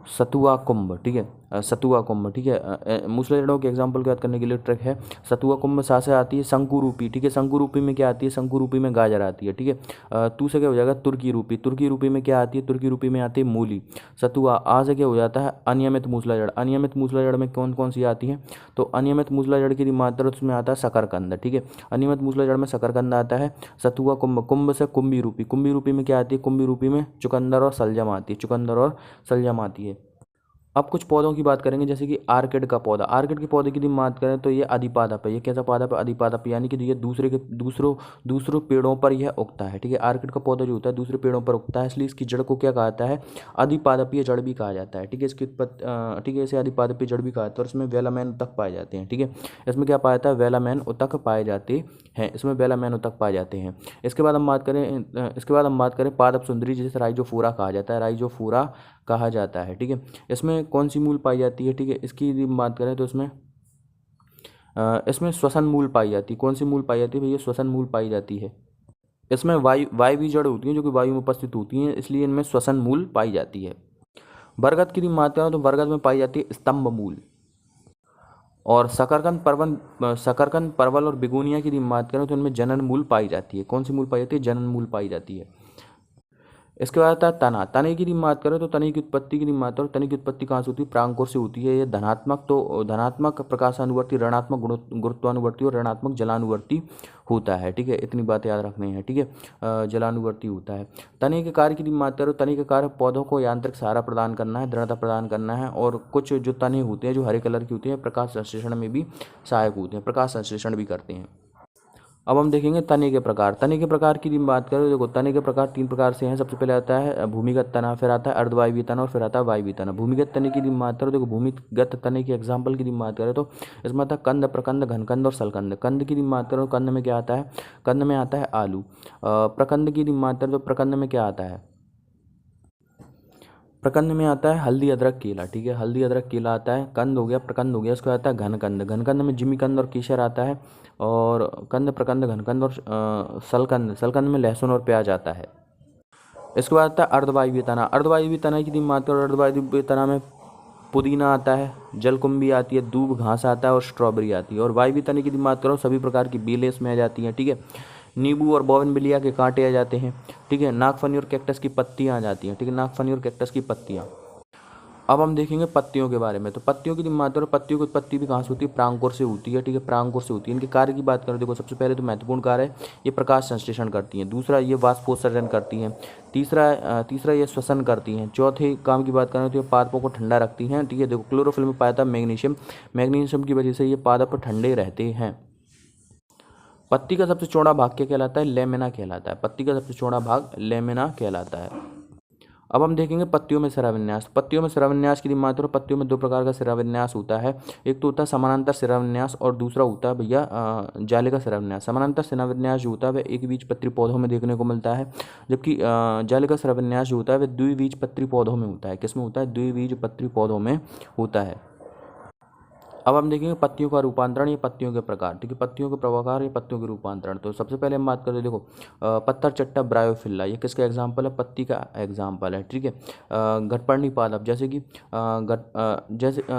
सतुआ कुंभ, ठीक है, सतुआ कुंभ, ठीक है। मूसला जड़ों के एग्जाम्पल को याद करने के लिए ट्रिक है, सतुआ कुंभ में सा से आती है शंकु रूपी, ठीक है, शंकु रूपी में क्या आती है, शंकु रूपी में गाजर आती है, ठीक है। तू से क्या हो जाएगा, तुर्की रूपी, तुर्की रूपी में क्या आती है, तुर्की रूपी में आती है मूली। सतुआ आ से क्या हो जाता है, अनियमित मूसला जड़, अनियमित मूसला जड़ में कौन कौन सी आती है, तो अनियमित मूसला जड़ की मात्रा उसमें आता है शकरकंद, ठीक है, अनियमित मूसला जड़ में शकरकंद आता है। सतुआ कुंभ, कुंभ से कुंभी रूपी, कुंभी रूपी में क्या आती है, कुंभी रूपी में चुकंदर और सलजम आती है, चुकंदर और सलजम आती है। अब कुछ पौधों की बात करेंगे, जैसे कि आर्किड का पौधा, आर्किड के पौधे की यदि बात करें तो ये अधिपादप है। ये कैसा पादप है, अधिपादप, यानी कि ये दूसरों पेड़ों पर यह उगता है, ठीक है। आर्किड का पौधा जो होता है दूसरे पेड़ों पर उगता है, इसलिए इसकी जड़ को क्या कहा जाता है, अधिपादपीय जड़ भी कहा जाता है, ठीक है। इसकी उत्पत्ति, ठीक है, इसे अधिपादपीय जड़ भी कहा जाता है। और इसमें वेलामैन उतक पाए जाते हैं, ठीक है। इसमें क्या पाया जाता है, वेलामैन उतक पाए जाते हैं, इसमें वेलामैन उतक पाए जाते हैं। इसके बाद हम बात करें पादप सुंदरी, जिसे राइजोफोरा कहा जाता है, राइजोफोरा कहा जाता है, ठीक है। इसमें कौन सी मूल पाई जाती है, ठीक है, इसकी यदि बात करें तो इसमें श्वसन मूल पाई जाती है। कौन सी मूल पाई जाती है भैया, श्वसन मूल पाई जाती है। इसमें वायवी जड़ होती हैं जो कि वायु में उपस्थित होती हैं, इसलिए इनमें श्वसन मूल पाई जाती है। बरगद की यदि बात करें तो बरगद में पाई जाती है स्तंभ मूल। और शकरकंद, परवल और बेगोनिया की यदि बात करें तो इनमें जनन मूल पाई जाती है। कौन सी मूल पाई जाती है, जनन मूल पाई जाती है। इसके बाद आता है तना, तने की बात करें तो तने की उत्पत्ति की बात करें, तने की उत्पत्ति कहाँ से होती है, प्रांकुर से होती है। ये धनात्मक प्रकाशानुवर्ती, ऋणात्मक गुरुत्वानुवर्ती और ऋणात्मक जलानुवर्ती होता है, ठीक है। इतनी बात याद रखनी है, ठीक है, जलानुवर्ती होता है। तने के कार्य की बात करें, तने का कार्य पौधों को यांत्रिक सहारा प्रदान करना है, दृढ़ता प्रदान करना है। और कुछ जो तने होते हैं जो हरे कलर की होती हैं, प्रकाश संश्लेषण में भी सहायक होते हैं, प्रकाश संश्लेषण भी करते हैं। अब हम देखेंगे तने के प्रकार। तने के प्रकार की बात करें, देखो तने के प्रकार 3 प्रकार से हैं। सबसे पहले आता है भूमिगत तना, फिर आता है अर्धवायवीय तना और फिर आता है वायवीय तना। भूमिगत तने की बात करें, देखो भूमिगत तने के एग्जाम्पल की बात करें तो इसमें आता है कंद, प्रकंद, घनकंद और सलकंद। कंद की बात करें, कंद में क्या आता है, कंद में आता है आलू। प्रकंद की बात करें तो प्रकंद में क्या आता है, प्रकंद में आता है हल्दी अदरक केला, ठीक है, हल्दी अदरक केला आता है। कंद हो गया, प्रकंद हो गया, उसके बाद आता है घनकंद, घनकंद में जिमीकंद और केसर आता है। और कंद, प्रकंद, घनकंद और सलकंद में लहसुन और प्याज आता है। इसके बाद आता है अर्धवायवीय तना। अर्धवायवीय तना की बात करो, अर्धवायवीय तना में पुदीना आता है, जलकुंभी आती है, दूब घास आता है और स्ट्रॉबेरी आती है। और वायवीय तने की बात करो, सभी प्रकार की बेलें इसमें आ जाती हैं, ठीक है। नींबू और बोगनविलिया के कांटे आ जाते हैं, ठीक है। नागफनी और कैक्टस की पत्तियां आ जाती हैं, ठीक है, नागफनी और कैक्टस की पत्तियां। अब हम देखेंगे पत्तियों के बारे में। तो पत्तियों की बात करें, पत्तियों की उत्पत्ति भी कहाँ से होती है, प्रांकुर से होती है, ठीक है, प्रांकुर से होती है। इनके कार्य की बात करें, देखो सबसे पहले तो महत्वपूर्ण कार्य है, ये प्रकाश संश्लेषण करती हैं। दूसरा, ये वाष्पोत्सर्जन करती हैं। तीसरा ये श्वसन करती हैं। चौथे काम की बात करें तो ये पादपों को ठंडा रखती हैं, ठीक है। देखो क्लोरोफिल में पाया था मैग्नीशियम, मैग्नीशियम की वजह से ये पादप ठंडे रहते हैं। पत्ती का सबसे चौड़ा भाग क्या कहलाता है, लेमिना कहलाता है। पत्ती का सबसे चौड़ा भाग लेमिना कहलाता है। अब हम देखेंगे पत्तियों में शिराविन्यास। पत्तियों में शिराविन्यास की बात करो, पत्तियों में 2 प्रकार का शिराविन्यास होता है। एक तो होता है समानांतर शिराविन्यास और दूसरा होता है भैया जालिका शिराविन्यास। समानांतर शिराविन्यास जो होता है वह एक बीजपत्री पौधों में देखने को मिलता है, जबकि जालिका शिराविन्यास जो होता है वह द्विबीजपत्री पौधों में होता है। किसमें होता है, द्विबीजपत्री पौधों में होता है। अब हम देखेंगे पत्तियों का रूपांतरण या पत्तियों के प्रकार, ठीक है, पत्तियों के प्रकार या पत्तियों के रूपांतरण। तो सबसे पहले हम बात करें, देखो पत्थर चट्टा ब्रायोफिल्ला, ये किसका एग्जाम्पल है, पत्ती का एग्जाम्पल है, ठीक है। घटपर्णी पादप, जैसे कि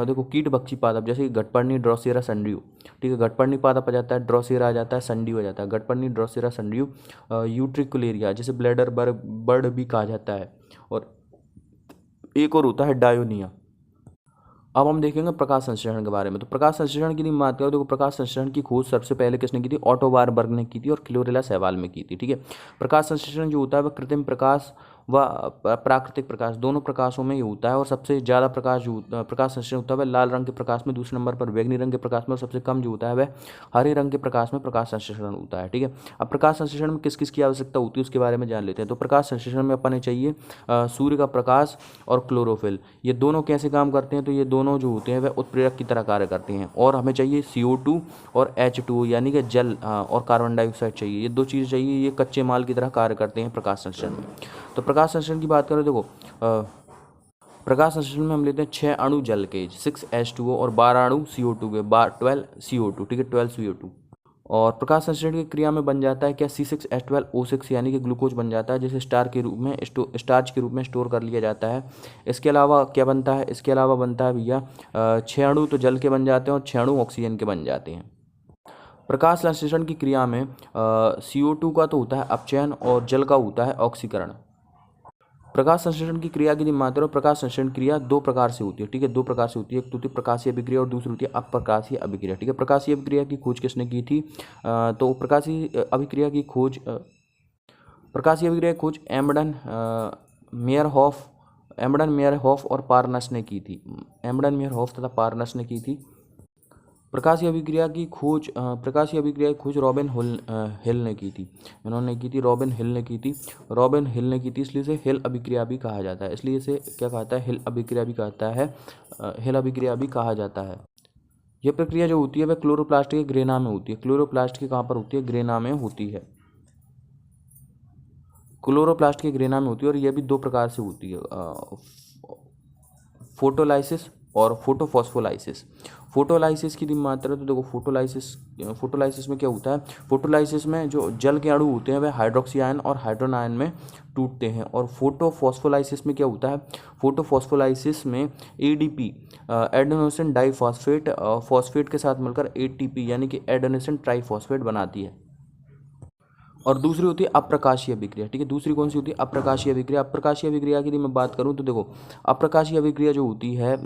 देखो कीट भक्षी पादप, जैसे कि घटपर्णी ड्रोसेरा संड्रियो, ठीक है। घटपर्णी पादप आ जाता है, ड्रोसेरा आ जाता है, संड्रियो आ जाता है। घटपर्णी ड्रोसेरा संड्रियो। यूट्रिकुलेरिया, जैसे ब्लैडर बर्ड भी कहा जाता है। और एक और होता है डायोनिया। अब हम देखेंगे प्रकाश संश्लेषण के बारे में। तो प्रकाश संश्लेषण की बात करें, तो प्रकाश संश्लेषण की खोज सबसे पहले किसने की थी, ऑटो वारबर्ग ने की थी और क्लोरेला सहवाल में की थी, ठीक है। प्रकाश संश्लेषण जो होता है वह कृत्रिम प्रकाश व प्राकृतिक प्रकाश दोनों प्रकाशों में ही होता है। और सबसे ज़्यादा प्रकाश संश्लेषण होता है वह लाल रंग के प्रकाश में, दूसरे नंबर पर बैंगनी रंग के प्रकाश में, और सबसे कम जो होता है वह हरे रंग के प्रकाश में प्रकाश संश्लेषण होता है, ठीक है। अब प्रकाश संश्लेषण में किस किस की आवश्यकता होती है उसके बारे में जान लेते हैं। तो प्रकाश संश्लेषण में अपन चाहिए सूर्य का प्रकाश और क्लोरोफिल, ये दोनों कैसे काम करते हैं, तो ये दोनों जो होते हैं वह उत्प्रेरक की तरह कार्य करते हैं। और हमें चाहिए CO2 और H2 यानी कि जल और कार्बन डाइऑक्साइड चाहिए, ये 2 चीज़ें चाहिए, ये कच्चे माल की तरह कार्य करते हैं प्रकाश संश्लेषण में। तो प्रकाश संश्लेषण की बात करें, देखो प्रकाश संश्लेषण में हम लेते हैं 6 अणु जल के 6H2O और 12 अणु CO2 के 12 CO2, ठीक है 12 CO2। और प्रकाश संश्लेषण की क्रिया में बन जाता है क्या C6H12O6 यानी कि ग्लूकोज बन जाता है, जिसे स्टार्च के रूप में स्टोर कर लिया जाता है। इसके अलावा क्या बनता है, इसके अलावा बनता है भैया 6 अणु तो जल के बन जाते हैं और 6 अणु ऑक्सीजन के बन जाते हैं। प्रकाश संश्लेषण की क्रिया में CO2 का तो होता है अपचयन और जल का होता है ऑक्सीकरण। प्रकाश संश्लेषण की क्रिया की यदि मात्रा और प्रकाश संश्लेषण क्रिया दो प्रकार से होती है, ठीक है, दो प्रकार से होती है। एक तो होती है प्रकाशीय अभिक्रिया और दूसरी होती है अप्रकाशीय अभिक्रिया, ठीक है। प्रकाशीय अभिक्रिया की खोज किसने की थी, तो प्रकाशीय अभिक्रिया की खोज एम्बडन, मेयरहॉफ और पार्नस ने की थी। एम्बडन, मेयरहॉफ तथा पार्नस ने की थी। प्रकाशीय अभिक्रिया की खोज रॉबिन हिल ने की थी। इन्होंने की थी, रॉबिन हिल ने की थी, इसलिए इसे हिल अभिक्रिया भी कहा जाता है। इसलिए इसे क्या कहता है, हिल अभिक्रिया भी कहा जाता है। यह प्रक्रिया जो होती है वह क्लोरोप्लास्ट के ग्रेना में होती है। क्लोरोप्लास्ट की कहाँ पर होती है, ग्रेना में होती है। क्लोरोप्लास्ट के ग्रेना में होती है और यह भी दो प्रकार से होती है, फोटोलाइसिस और फोटोफॉस्फोलाइसिस। फोटोलाइसिस की मात्रा तो देखो, फोटोलाइसिस में क्या होता है, फोटोलाइसिस में जो जल के अणु होते हैं वह हाइड्रोक्सी आयन और हाइड्रोजन आयन में टूटते हैं। और फोटोफॉस्फोलाइसिस में क्या होता है, फोटोफॉस्फोलाइसिस में एडीपी, एडेनोसिन डाइफॉस्फेट, फॉस्फेट के साथ मिलकर एटीपी यानी कि एडेनोसिन ट्राइफॉस्फेट बनाती है। और दूसरी होती है अप्रकाशीय अभिक्रिया, ठीक है। दूसरी कौन सी होती है, अप्रकाशीय अभिक्रिया। अप्रकाशीय अभिक्रिया की यदि मैं बात करूं तो देखो, अप्रकाशीय अभिक्रिया जो होती है,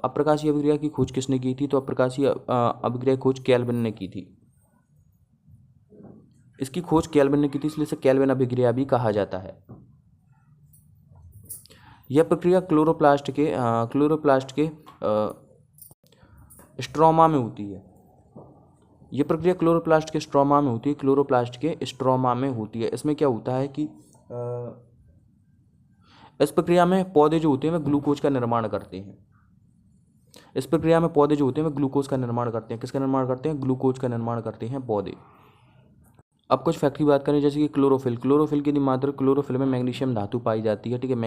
अप्रकाशीय अभिक्रिया की खोज किसने की थी, तो अप्रकाशीय अभिक्रिया की खोज केल्विन ने की थी। इसकी खोज केल्विन ने की थी, इसलिए इसे केल्विन अभिक्रिया भी कहा जाता है। यह प्रक्रिया क्लोरोप्लास्ट के स्ट्रोमा में होती है। ये प्रक्रिया क्लोरोप्लास्ट के स्ट्रोमा में होती है। इसमें क्या होता है कि इस प्रक्रिया में पौधे जो होते हैं वे ग्लूकोज का निर्माण करते हैं। किसका निर्माण करते हैं, पौधे। अब कुछ फैक्ट की बात करें, जैसे कि क्लोरोफिल की मात्रा, क्लोरोफिल में मैग्नीशियम धातु पाई जाती है, ठीक है,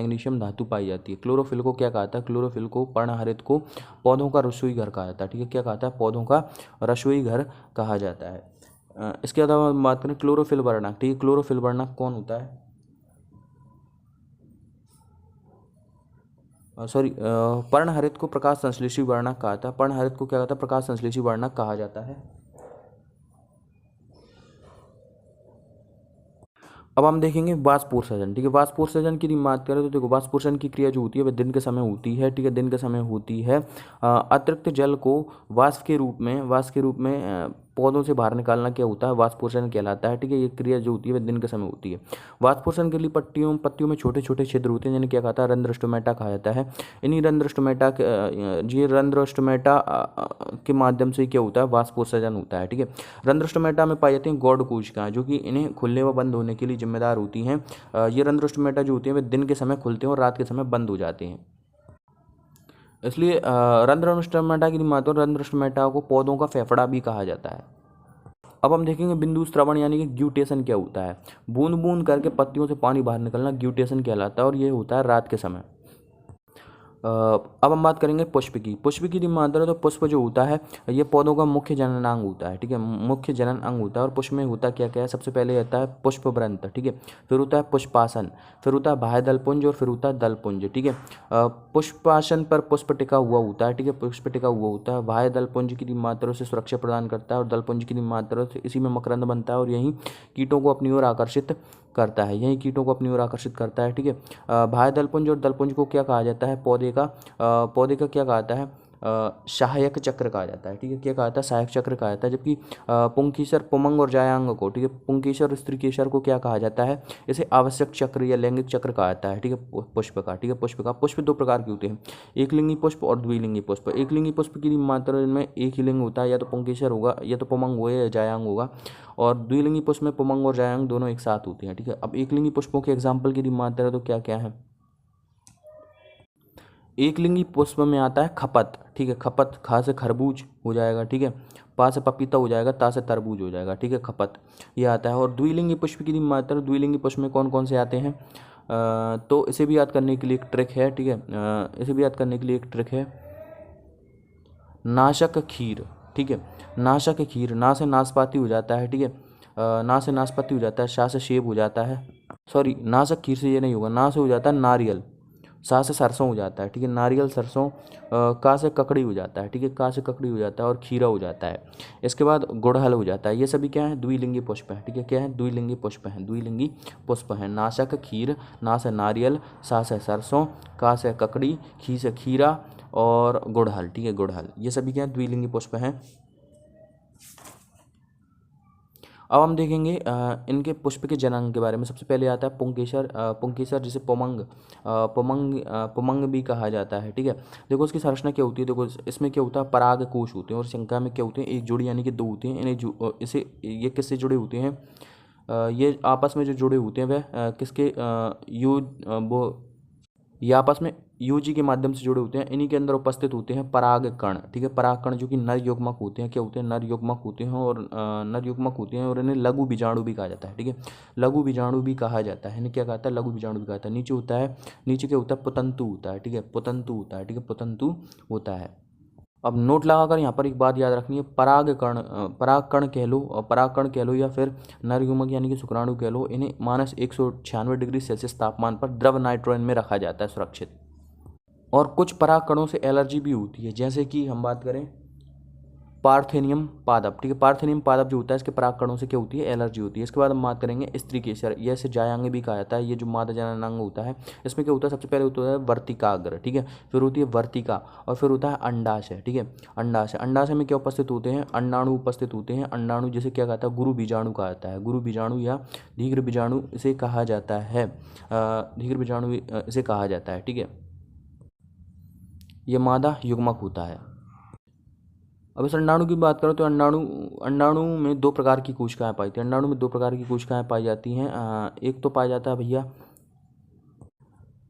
क्लोरोफिल को क्या कहता है, क्लोरोफिल को, पर्णहरित को पौधों का रसोई घर कहा जाता है, ठीक है, क्या कहता है, पौधों का रसोई घर कहा जाता है। इसके अलावा बात करें क्लोरोफिल वर्णक, ठीक है, क्लोरोफिल वर्णक कौन होता है, पर्णहरित को प्रकाश संश्लेषी वर्णक कहा जाता है। पर्णहरित को क्या कहता है, प्रकाश संश्लेषी वर्णक कहा जाता है। अब हम देखेंगे वाष्पोत्सर्जन, ठीक है। वाष्पोत्सर्जन की बात करें तो देखो, वाष्पोत्सर्जन की क्रिया जो होती है वह दिन के समय होती है, ठीक है, अतिरिक्त जल को वाष्प के रूप में पौधों से बाहर निकालना क्या होता है, वाष्पोत्सर्जन कहलाता है, ठीक है। ये क्रिया जो होती है वह दिन के समय होती है। वाष्पोत्सर्जन के लिए पत्तियों में छोटे छोटे छिद्र होते हैं, जिन्हें क्या कहता है, रंध्र स्टोमेटा कहा जाता है। इन्हीं रंध्र स्टोमेटा के माध्यम से क्या होता है, वाष्पोत्सर्जन होता है, ठीक है। रंध्र स्टोमेटा में पाई जाती हैं गौड़ कोशिकाएं, जो कि इन्हें खुलने व बंद होने के लिए जिम्मेदार होती हैं। ये रंध्र स्टोमेटा जो होती हैं वे दिन के समय खुलते हैं और रात के समय बंद हो जाते हैं। इसलिए रंध्र स्टोमेटा को पौधों का फेफड़ा भी कहा जाता है। अब हम देखेंगे बिंदु स्रवण यानी कि ग्यूटेशन क्या होता है। बूंद बूंद करके पत्तियों से पानी बाहर निकलना ग्यूटेशन कहलाता है और ये होता है रात के समय। अब हम बात करेंगे पुष्प की मात्रा, तो पुष्प जो होता है ये पौधों का मुख्य जननांग होता है, ठीक है, मुख्य जनन अंग होता है। और पुष्प में होता क्या क्या है, सबसे पहले आता है पुष्पवृंत, ठीक है, फिर होता है पुष्पासन, फिर होता है बाह्य दलपुंज और फिर होता है दलपुंज, ठीक है। पुष्पासन पर पुष्प टिका हुआ होता है, ठीक है, पुष्प टिका हुआ होता है। बाह्य दलपुंज की मात्रा से सुरक्षा प्रदान करता है और दलपुंज की मात्रा से इसी में मकरंद बनता है और यही कीटों को अपनी ओर आकर्षित करता है, ठीक है। बाह्य दलपुंज और दलपुंज को क्या कहा जाता है, पौधे का क्या कहा जाता है, सहायक चक्र कहा जाता है, ठीक है, क्या कहा जाता है, सहायक चक्र कहा जाता है। जबकि पुंकेसर, पुमंग और जायांग को, ठीक है, पुंकेसर और स्त्रीकेसर को क्या कहा जाता है, इसे आवश्यक चक्र या लैंगिक चक्र कहा जाता है, ठीक है, पुष्प का, ठीक है। पुष्प दो प्रकार के होते हैं, एक लिंगी पुष्प और द्विलिंगी पुष्प। एक लिंगी पुष्प की मात्रा में एक ही लिंग होता है, या तो पुंकेसर होगा, या तो पुमंग होगा, या जायांग होगा। और द्विलिंगी पुष्प में पुमंग और जायांग दोनों एक साथ होते हैं, ठीक है। अब एक लिंगी पुष्पों के एग्जाम्पल की मात्रा तो क्या क्या है, एक लिंगी पुष्प में आता है खपत, ठीक है, खपत, खा से खरबूज हो जाएगा, ठीक है, पा से पपीता हो जाएगा, ता से तरबूज हो जाएगा, ठीक है, खपत ये आता है। और द्विलिंगी पुष्प की मात्रा, द्विलिंगी पुष्प में कौन कौन से आते हैं, तो इसे भी याद करने के लिए एक ट्रिक है, ठीक है। इसे भी याद करने के लिए एक ट्रिक है, नाशक खीर, ठीक है। नाशक खीर, ना से नाशपाती हो जाता है, ठीक है। ना से नाशपाती हो जाता है, शा से सेब हो जाता है, सॉरी नाशक खीर से ये नहीं होगा, ना से हो जाता है नारियल, सा से सरसों हो जाता है, ठीक है। नारियल सरसों, का से ककड़ी हो जाता है, ठीक है। का से ककड़ी हो जाता है और खीरा हो जाता है। इसके बाद गुड़हल हो जाता है। ये सभी क्या है, द्विलिंगी पुष्प है, ठीक है। क्या है, द्विलिंगी पुष्प है, द्विलिंगी पुष्प है। नाशक खीर, ना से नारियल, सा से सरसों, का से ककड़ी, खी से खीरा और गुड़हल, ठीक है, गुड़हल। ये सभी क्या है, द्विलिंगी पुष्प हैं। अब हम देखेंगे इनके पुष्प के जनांग के बारे में। सबसे पहले आता है पुंकेसर। पुंकेसर जिसे पुमंग भी कहा जाता है, ठीक है। देखो इसकी संरचना क्या होती है, देखो इसमें क्या होता है, परागकोश होते हैं और शंका में क्या होते हैं, एक जोड़ी यानी कि दो होते हैं। इसे ये किससे जुड़े होते हैं, ये आपस में जो जुड़े होते हैं वह किसके वो ये आपस में यूजी के माध्यम से जुड़े होते हैं। इन्हीं के अंदर उपस्थित होते हैं परागकण, ठीक है। परागकण जो कि नर युग्मक होते हैं, क्या होते हैं, नर युग्मक होते हैं और नर युग्मक होते हैं और इन्हें लघु बीजाणु भी कहा जाता है, ठीक है। लघु बीजाणु भी कहा जाता है, इन्हें क्या कहता है, लघु बीजाणु भी कहता है। नीचे होता है, नीचे क्या होता है, पुतंतु होता है, ठीक है। पुतंतु होता है, ठीक है, पुतंतु होता है। अब नोट लगाकर यहाँ पर एक बात याद रखनी है, परागकण, परागकण कह लो और परागकण कह लो या फिर नर युग्मक यानी कि शुक्राणु कह लो, इन्हें -196 डिग्री सेल्सियस तापमान पर द्रव नाइट्रोजन में रखा जाता है सुरक्षित। और कुछ परागकणों से एलर्जी भी होती है, जैसे कि हम बात करें पार्थेनियम पादप, ठीक है। पार्थेनियम पादप जो होता है इसके परागकणों से क्या होती है, एलर्जी होती है। इसके बाद हम बात करेंगे स्त्री केसर, यह इसे जायांग भी कहा जाता है। ये जो मादा जननांग होता है इसमें क्या होता है, सबसे पहले होता है वर्तिकाग्र, ठीक है। फिर होती है वर्तिका और फिर होता है अंडाशय, ठीक है। अंडाशय, अंडाशय में क्या उपस्थित होते हैं, अंडाणु उपस्थित होते हैं। अंडाणु जिसे क्या कहता है, गुरु बीजाणु कहा जाता है। गुरु बीजाणु या धीघ्र बीजाणु इसे कहा जाता है, धीघ्र बीजाणु इसे कहा जाता है, ठीक है। ये मादा युग्मक होता है। अब इस अंडाणु की बात करें तो अंडाणु अंडाणु में दो प्रकार की कोशिकाएं पाई जाती हैं। अंडाणु में दो प्रकार की कोशिकाएं पाई जाती हैं। एक तो पाया जाता है भैया,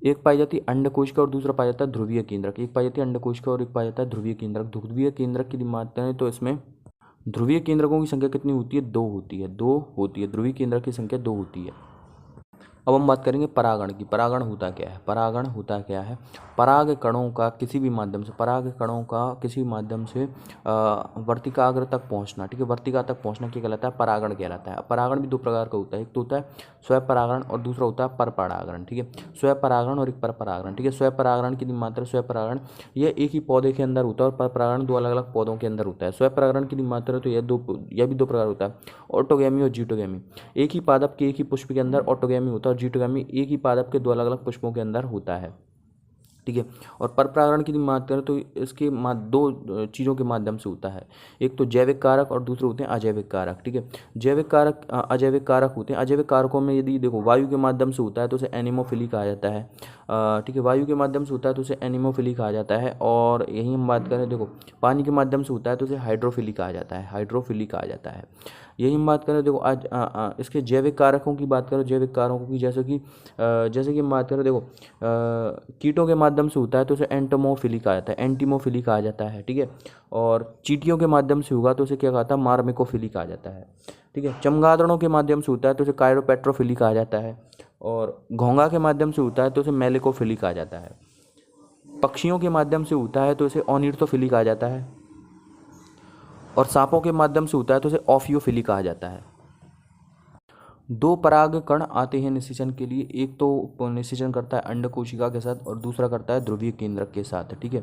एक पाई जाती है अंड कोशिका और दूसरा पाया जाता है ध्रुवीय केंद्रक। एक पाई जाती है अंड कोशिका और एक पाया जाता है ध्रुवीय केंद्रक। ध्रुवीय केंद्रक की बात करें तो इसमें ध्रुवीय केंद्रकों की संख्या कितनी होती है, दो होती है, दो होती है। ध्रुवीय केंद्रक की संख्या दो होती है। अब हम बात करेंगे परागण की। परागण होता क्या है, परागण होता क्या है, पराग कणों का किसी भी माध्यम से, पराग कणों का किसी भी माध्यम से वर्तिकाग्र तक पहुंचना, ठीक है। वर्तिका तक पहुंचना क्या कहलाता है, परागण कहलाता है। परागण भी दो प्रकार का होता है, एक तो होता है स्वयं परागण और दूसरा होता है पर परागण, ठीक है। स्वयं परागण और एक पर परागण, ठीक है। स्वयं परागण की मात्रा, स्वयं परागण यह एक ही पौधे के अंदर होता है और पर परागण दो अलग अलग पौधों के अंदर होता है। स्वयं परागण की मात्रा तो यह भी दो प्रकार होता है, ऑटोगैमी और जीटोगैमी। एक ही पादप के एक ही पुष्प के अंदर ऑटोगैमी होता है और जीटोगैमी एक ही पादप के दो अलग अलग पुष्पों के अंदर होता है, ठीक है। और परपरागण की बात करें तो इसके दो चीज़ों के माध्यम से होता है, एक तो जैविक कारक और दूसरे होते हैं अजैविक कारक, ठीक है। जैविक कारक अजैविक कारक होते हैं। अजैविक कारकों में यदि देखो वायु के माध्यम से होता है तो उसे एनिमोफिली कहा जाता है, ठीक है। वायु के माध्यम से होता है तो उसे एनिमोफिली कहा जाता है। और यही हम बात करें, देखो पानी के माध्यम से होता है तो उसे हाइड्रोफिली कहा जाता है, हाइड्रोफिली कहा जाता है। यही हम बात करें, देखो आज इसके जैविक कारकों की बात करो, जैविक कारकों की जैसे कि हम बात करें, देखो कीटों के माध्यम से होता है तो उसे एंटोमोफिली कहा जाता है, एंटीमोफिली कहा जाता है, ठीक है। और चींटियों के माध्यम से होगा तो उसे क्या कहता है, मार्मिकोफिली कहा जाता है, ठीक है। चमगादड़ों के माध्यम से होता है तो उसे कायरोपेट्रोफिली कहा जाता है और घोंघा के माध्यम से होता है तो उसे मेलिकोफिली कहा जाता है। पक्षियों के माध्यम से होता है तो उसे ऑर्निथोफिली कहा जाता है और सांपों के माध्यम से होता है तो उसे ऑफियोफिली कहा जाता है। दो पराग कण आते हैं निषेचन के लिए, एक तो निषेचन करता है अंड कोशिका के साथ और दूसरा करता है ध्रुवीय केंद्रक के साथ, ठीक है।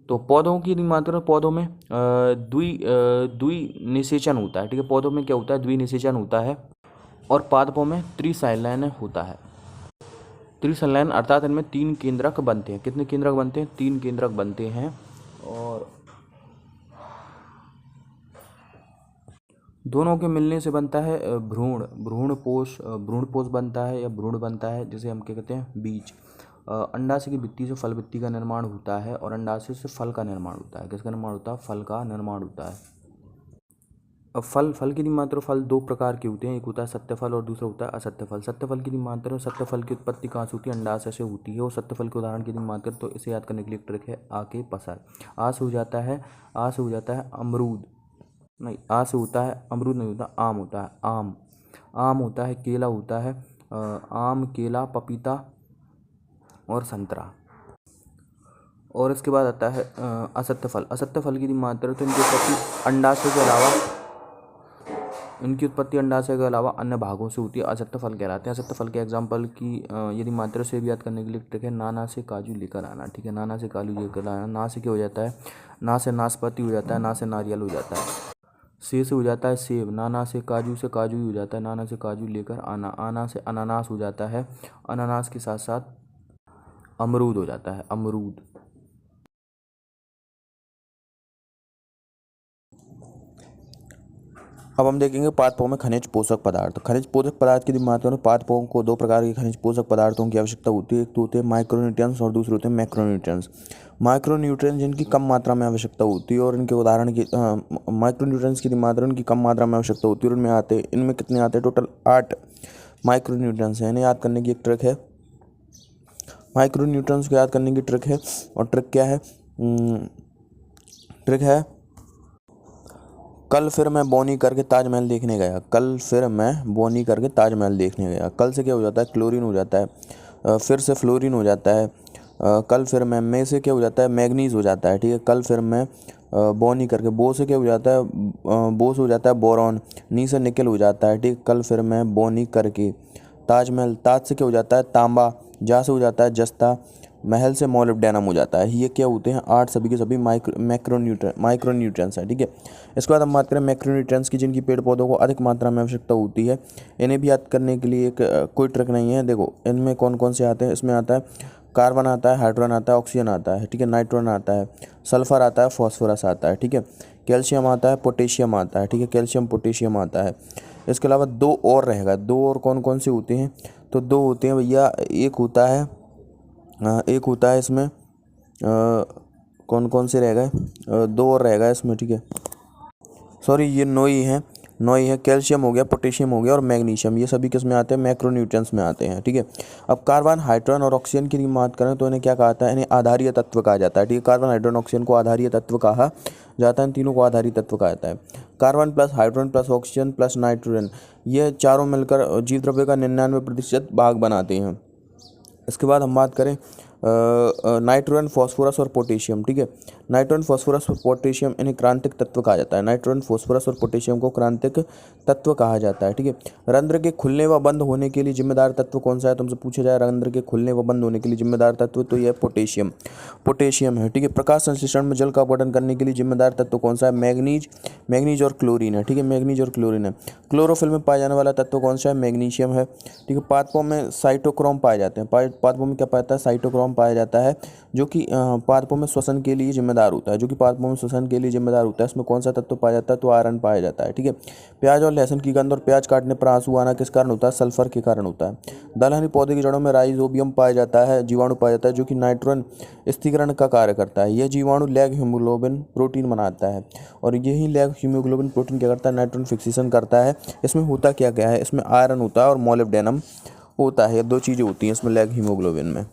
तो पौधों की मात्रा, पौधों में द्वि निषेचन होता है, ठीक है। पौधों में क्या होता है, द्वि निषेचन होता है और पादपों में त्रिसंलयन होता है। त्रिसंलयन अर्थात इनमें तीन केंद्रक बनते हैं। कितने केंद्रक बनते हैं, तीन केंद्रक बनते हैं। और दोनों के मिलने से बनता है भ्रूणपोष बनता है या भ्रूण बनता है, जिसे हम क्या कहते हैं, बीज। अंडाशय की भित्ति से फल भित्ति का निर्माण होता है और अंडाशय से फल का निर्माण होता है। किसका निर्माण होता है, फल का निर्माण होता है। अब फल की मात्र फल दो प्रकार के होते हैं, एक होता है सत्य फल और दूसरा होता है असत्य फल। सत्य फल की मात्र, सत्य फल की उत्पत्ति कहाँ से होती है, अंडाशय से होती है। और सत्य फल के उदाहरण की मात्र, तो इसे याद करने के लिए एक ट्रिक है, आ के पसर। आ से हो जाता है अमरूद, नहीं, आ से होता है अमरूद, नहीं होता, आम होता है, आम। आम होता है, केला होता है, आम, केला, पपीता और संतरा। और इसके बाद आता है असत्य फल। असत्य फल की मात्रा तो इनकी उत्पत्ति अंडाशय के अलावा अन्य भागों से होती है, असत्य फल कहलाते हैं। असत्य फल के एग्जाम्पल की यदि मात्रा से भी याद करने के लिए ट्रिक है, नाना से काजू लेकर आना। ठीक है, नाना से काजू लेकर आना। ना से क्या हो जाता है, ना से नाशपाती हो जाता है, ना से नारियल हो जाता है, से हो जाता है सेब, नाना से काजू ही हो जाता है, नाना से काजू लेकर आना, आना से अनानास हो जाता है, अनानास के साथ साथ अमरूद हो जाता है, अमरूद। अब हम देखेंगे पादपों में खनिज पोषक पदार्थ। खनिज पोषक पदार्थ की बात करें, पादपों को दो प्रकार के खनिज पोषक पदार्थों की आवश्यकता होती है। एक तो होते हैं माइक्रोन्यूट्रिएंट्स और दूसरे होते हैं मैक्रोन्यूट्रिएंट्स। माइक्रोन्यूट्रिएंट्स जिनकी कम मात्रा में आवश्यकता होती है और इनके उदाहरण की माइक्रोन्यूट्रिएंट्स की मात्रा उनकी कम मात्रा में आवश्यकता होती है और इनमें कितने आते हैं, टोटल 8 माइक्रोन्यूट्रिएंट्स हैं। इन्हें याद करने की एक ट्रिक है, माइक्रोन्यूट्रिएंट्स को याद करने की ट्रिक है। और ट्रिक क्या है, ट्रिक है कल फिर मैं बोनी करके ताजमहल देखने गया। कल फिर मैं बोनी करके ताजमहल देखने गया। कल से क्या हो जाता है, क्लोरीन हो जाता है, फिर से फ्लोरीन हो जाता है, कल फिर मैं से क्या हो जाता है, मैग्नीज हो जाता है। ठीक है, कल फिर मैं बोनी करके, बो से क्या हो जाता है, बो से हो जाता है बोरॉन, नी से निकल हो जाता है। ठीक, कल फिर मैं बोनी करके ताजमहल, ताज से क्या हो जाता है, तांबा, जा से हो जाता है जस्ता, महल से मोलिब्डेनम हो जाता है। ये क्या होते हैं, 8 सभी के सभी माइक्रोन्यूट्रिएंट्स हैं। ठीक है, इसके बाद हम बात करें मैक्रोन्यूट्रिएंट्स की, जिनकी पेड़ पौधों को अधिक मात्रा में आवश्यकता होती है। इन्हें भी याद करने के लिए एक कोई ट्रिक नहीं है। देखो इनमें कौन कौन से आते हैं, इसमें आता है कार्बन आता है, हाइड्रोजन आता है, ऑक्सीजन आता है। ठीक है, नाइट्रोजन आता है, सल्फर आता है, फॉस्फोरस आता है। ठीक है, कैल्शियम आता है, पोटेशियम आता है। ठीक है, कैल्शियम पोटेशियम आता है। इसके अलावा 2 और रहेगा, 2 और कौन कौन से होते हैं, तो 2 होते हैं भैया। एक होता है इसमें कौन कौन से रह गए, 2 और रहेगा इसमें। ठीक है, सॉरी ये 9 ही हैं, 9 ही है। कैल्शियम हो गया, पोटेशियम हो गया और मैग्नीशियम, ये सभी किस में आते हैं, मैक्रोन्यूट्रिएंट्स में आते हैं। ठीक है, अब कार्बन, हाइड्रोजन और ऑक्सीजन की बात करें तो इन्हें क्या कहा जाता है, इन्हें आधारीय तत्व कहा जाता है। ठीक है, कार्बन, हाइड्रोजन, ऑक्सीजन को आधारीय तत्व कहा जाता है। इन तीनों को आधारीय तत्व कहा जाता है। Carbon plus hydrogen plus oxygen plus nitrogen, ये चारों मिलकर जीव द्रव्य का 99% भाग बनाते हैं। इसके बाद हम बात करें नाइट्रोजन, फास्फोरस और पोटेशियम। ठीक है, नाइट्रोजन, फास्फोरस और पोटेशियम इन्हें क्रांतिक तत्व कहा जाता है। नाइट्रोजन, फास्फोरस और पोटेशियम को क्रांतिक तत्व कहा जाता है। ठीक है, रंध्र के खुलने व बंद होने के लिए जिम्मेदार तत्व कौन सा है, तुमसे पूछा जाए रंध्र के खुलने व बंद होने के लिए जिम्मेदार तत्व, तो यह पोटेशियम है। ठीक है, प्रकाश संश्लेषण में जल का अपघटन करने के लिए जिम्मेदार तत्व कौन सा है, मैग्नीज और क्लोरीन है। ठीक है, मैग्नीज और क्लोरीन है। क्लोरोफिल में पाया जाने वाला तत्व कौन सा है, मैग्नीशियम है। ठीक है, पादपों में साइटोक्रोम पाए जाते हैं। पादपों में क्या पाया जाता है, साइटोक्रोम पाया जाता है, जो कि पादपों में श्वसन के लिए जिम्मेदार होता है, इसमें कौन सा तत्व पाया जाता है, तो आयरन पाया जाता है। ठीक है, प्याज और लहसुन की गंध और प्याज काटने पर आंसू आना किस कारण होता है, सल्फर के कारण होता है। दलहनी पौधे की जड़ों में राइजोबियम पाया जाता है, जीवाणु पाया जाता है, जो कि नाइट्रोजन स्थिरीकरण का कार्य करता है। यह जीवाणु लैग हीमोग्लोबिन प्रोटीन बनाता है और यही लैग हीमोग्लोबिन प्रोटीन क्या करता है, नाइट्रोजन फिक्सेशन करता है। इसमें होता क्या क्या है, इसमें आयरन होता है और मोलिब्डेनम होता है। 2 चीज़ें होती हैं इसमें लैग हीमोग्लोबिन में।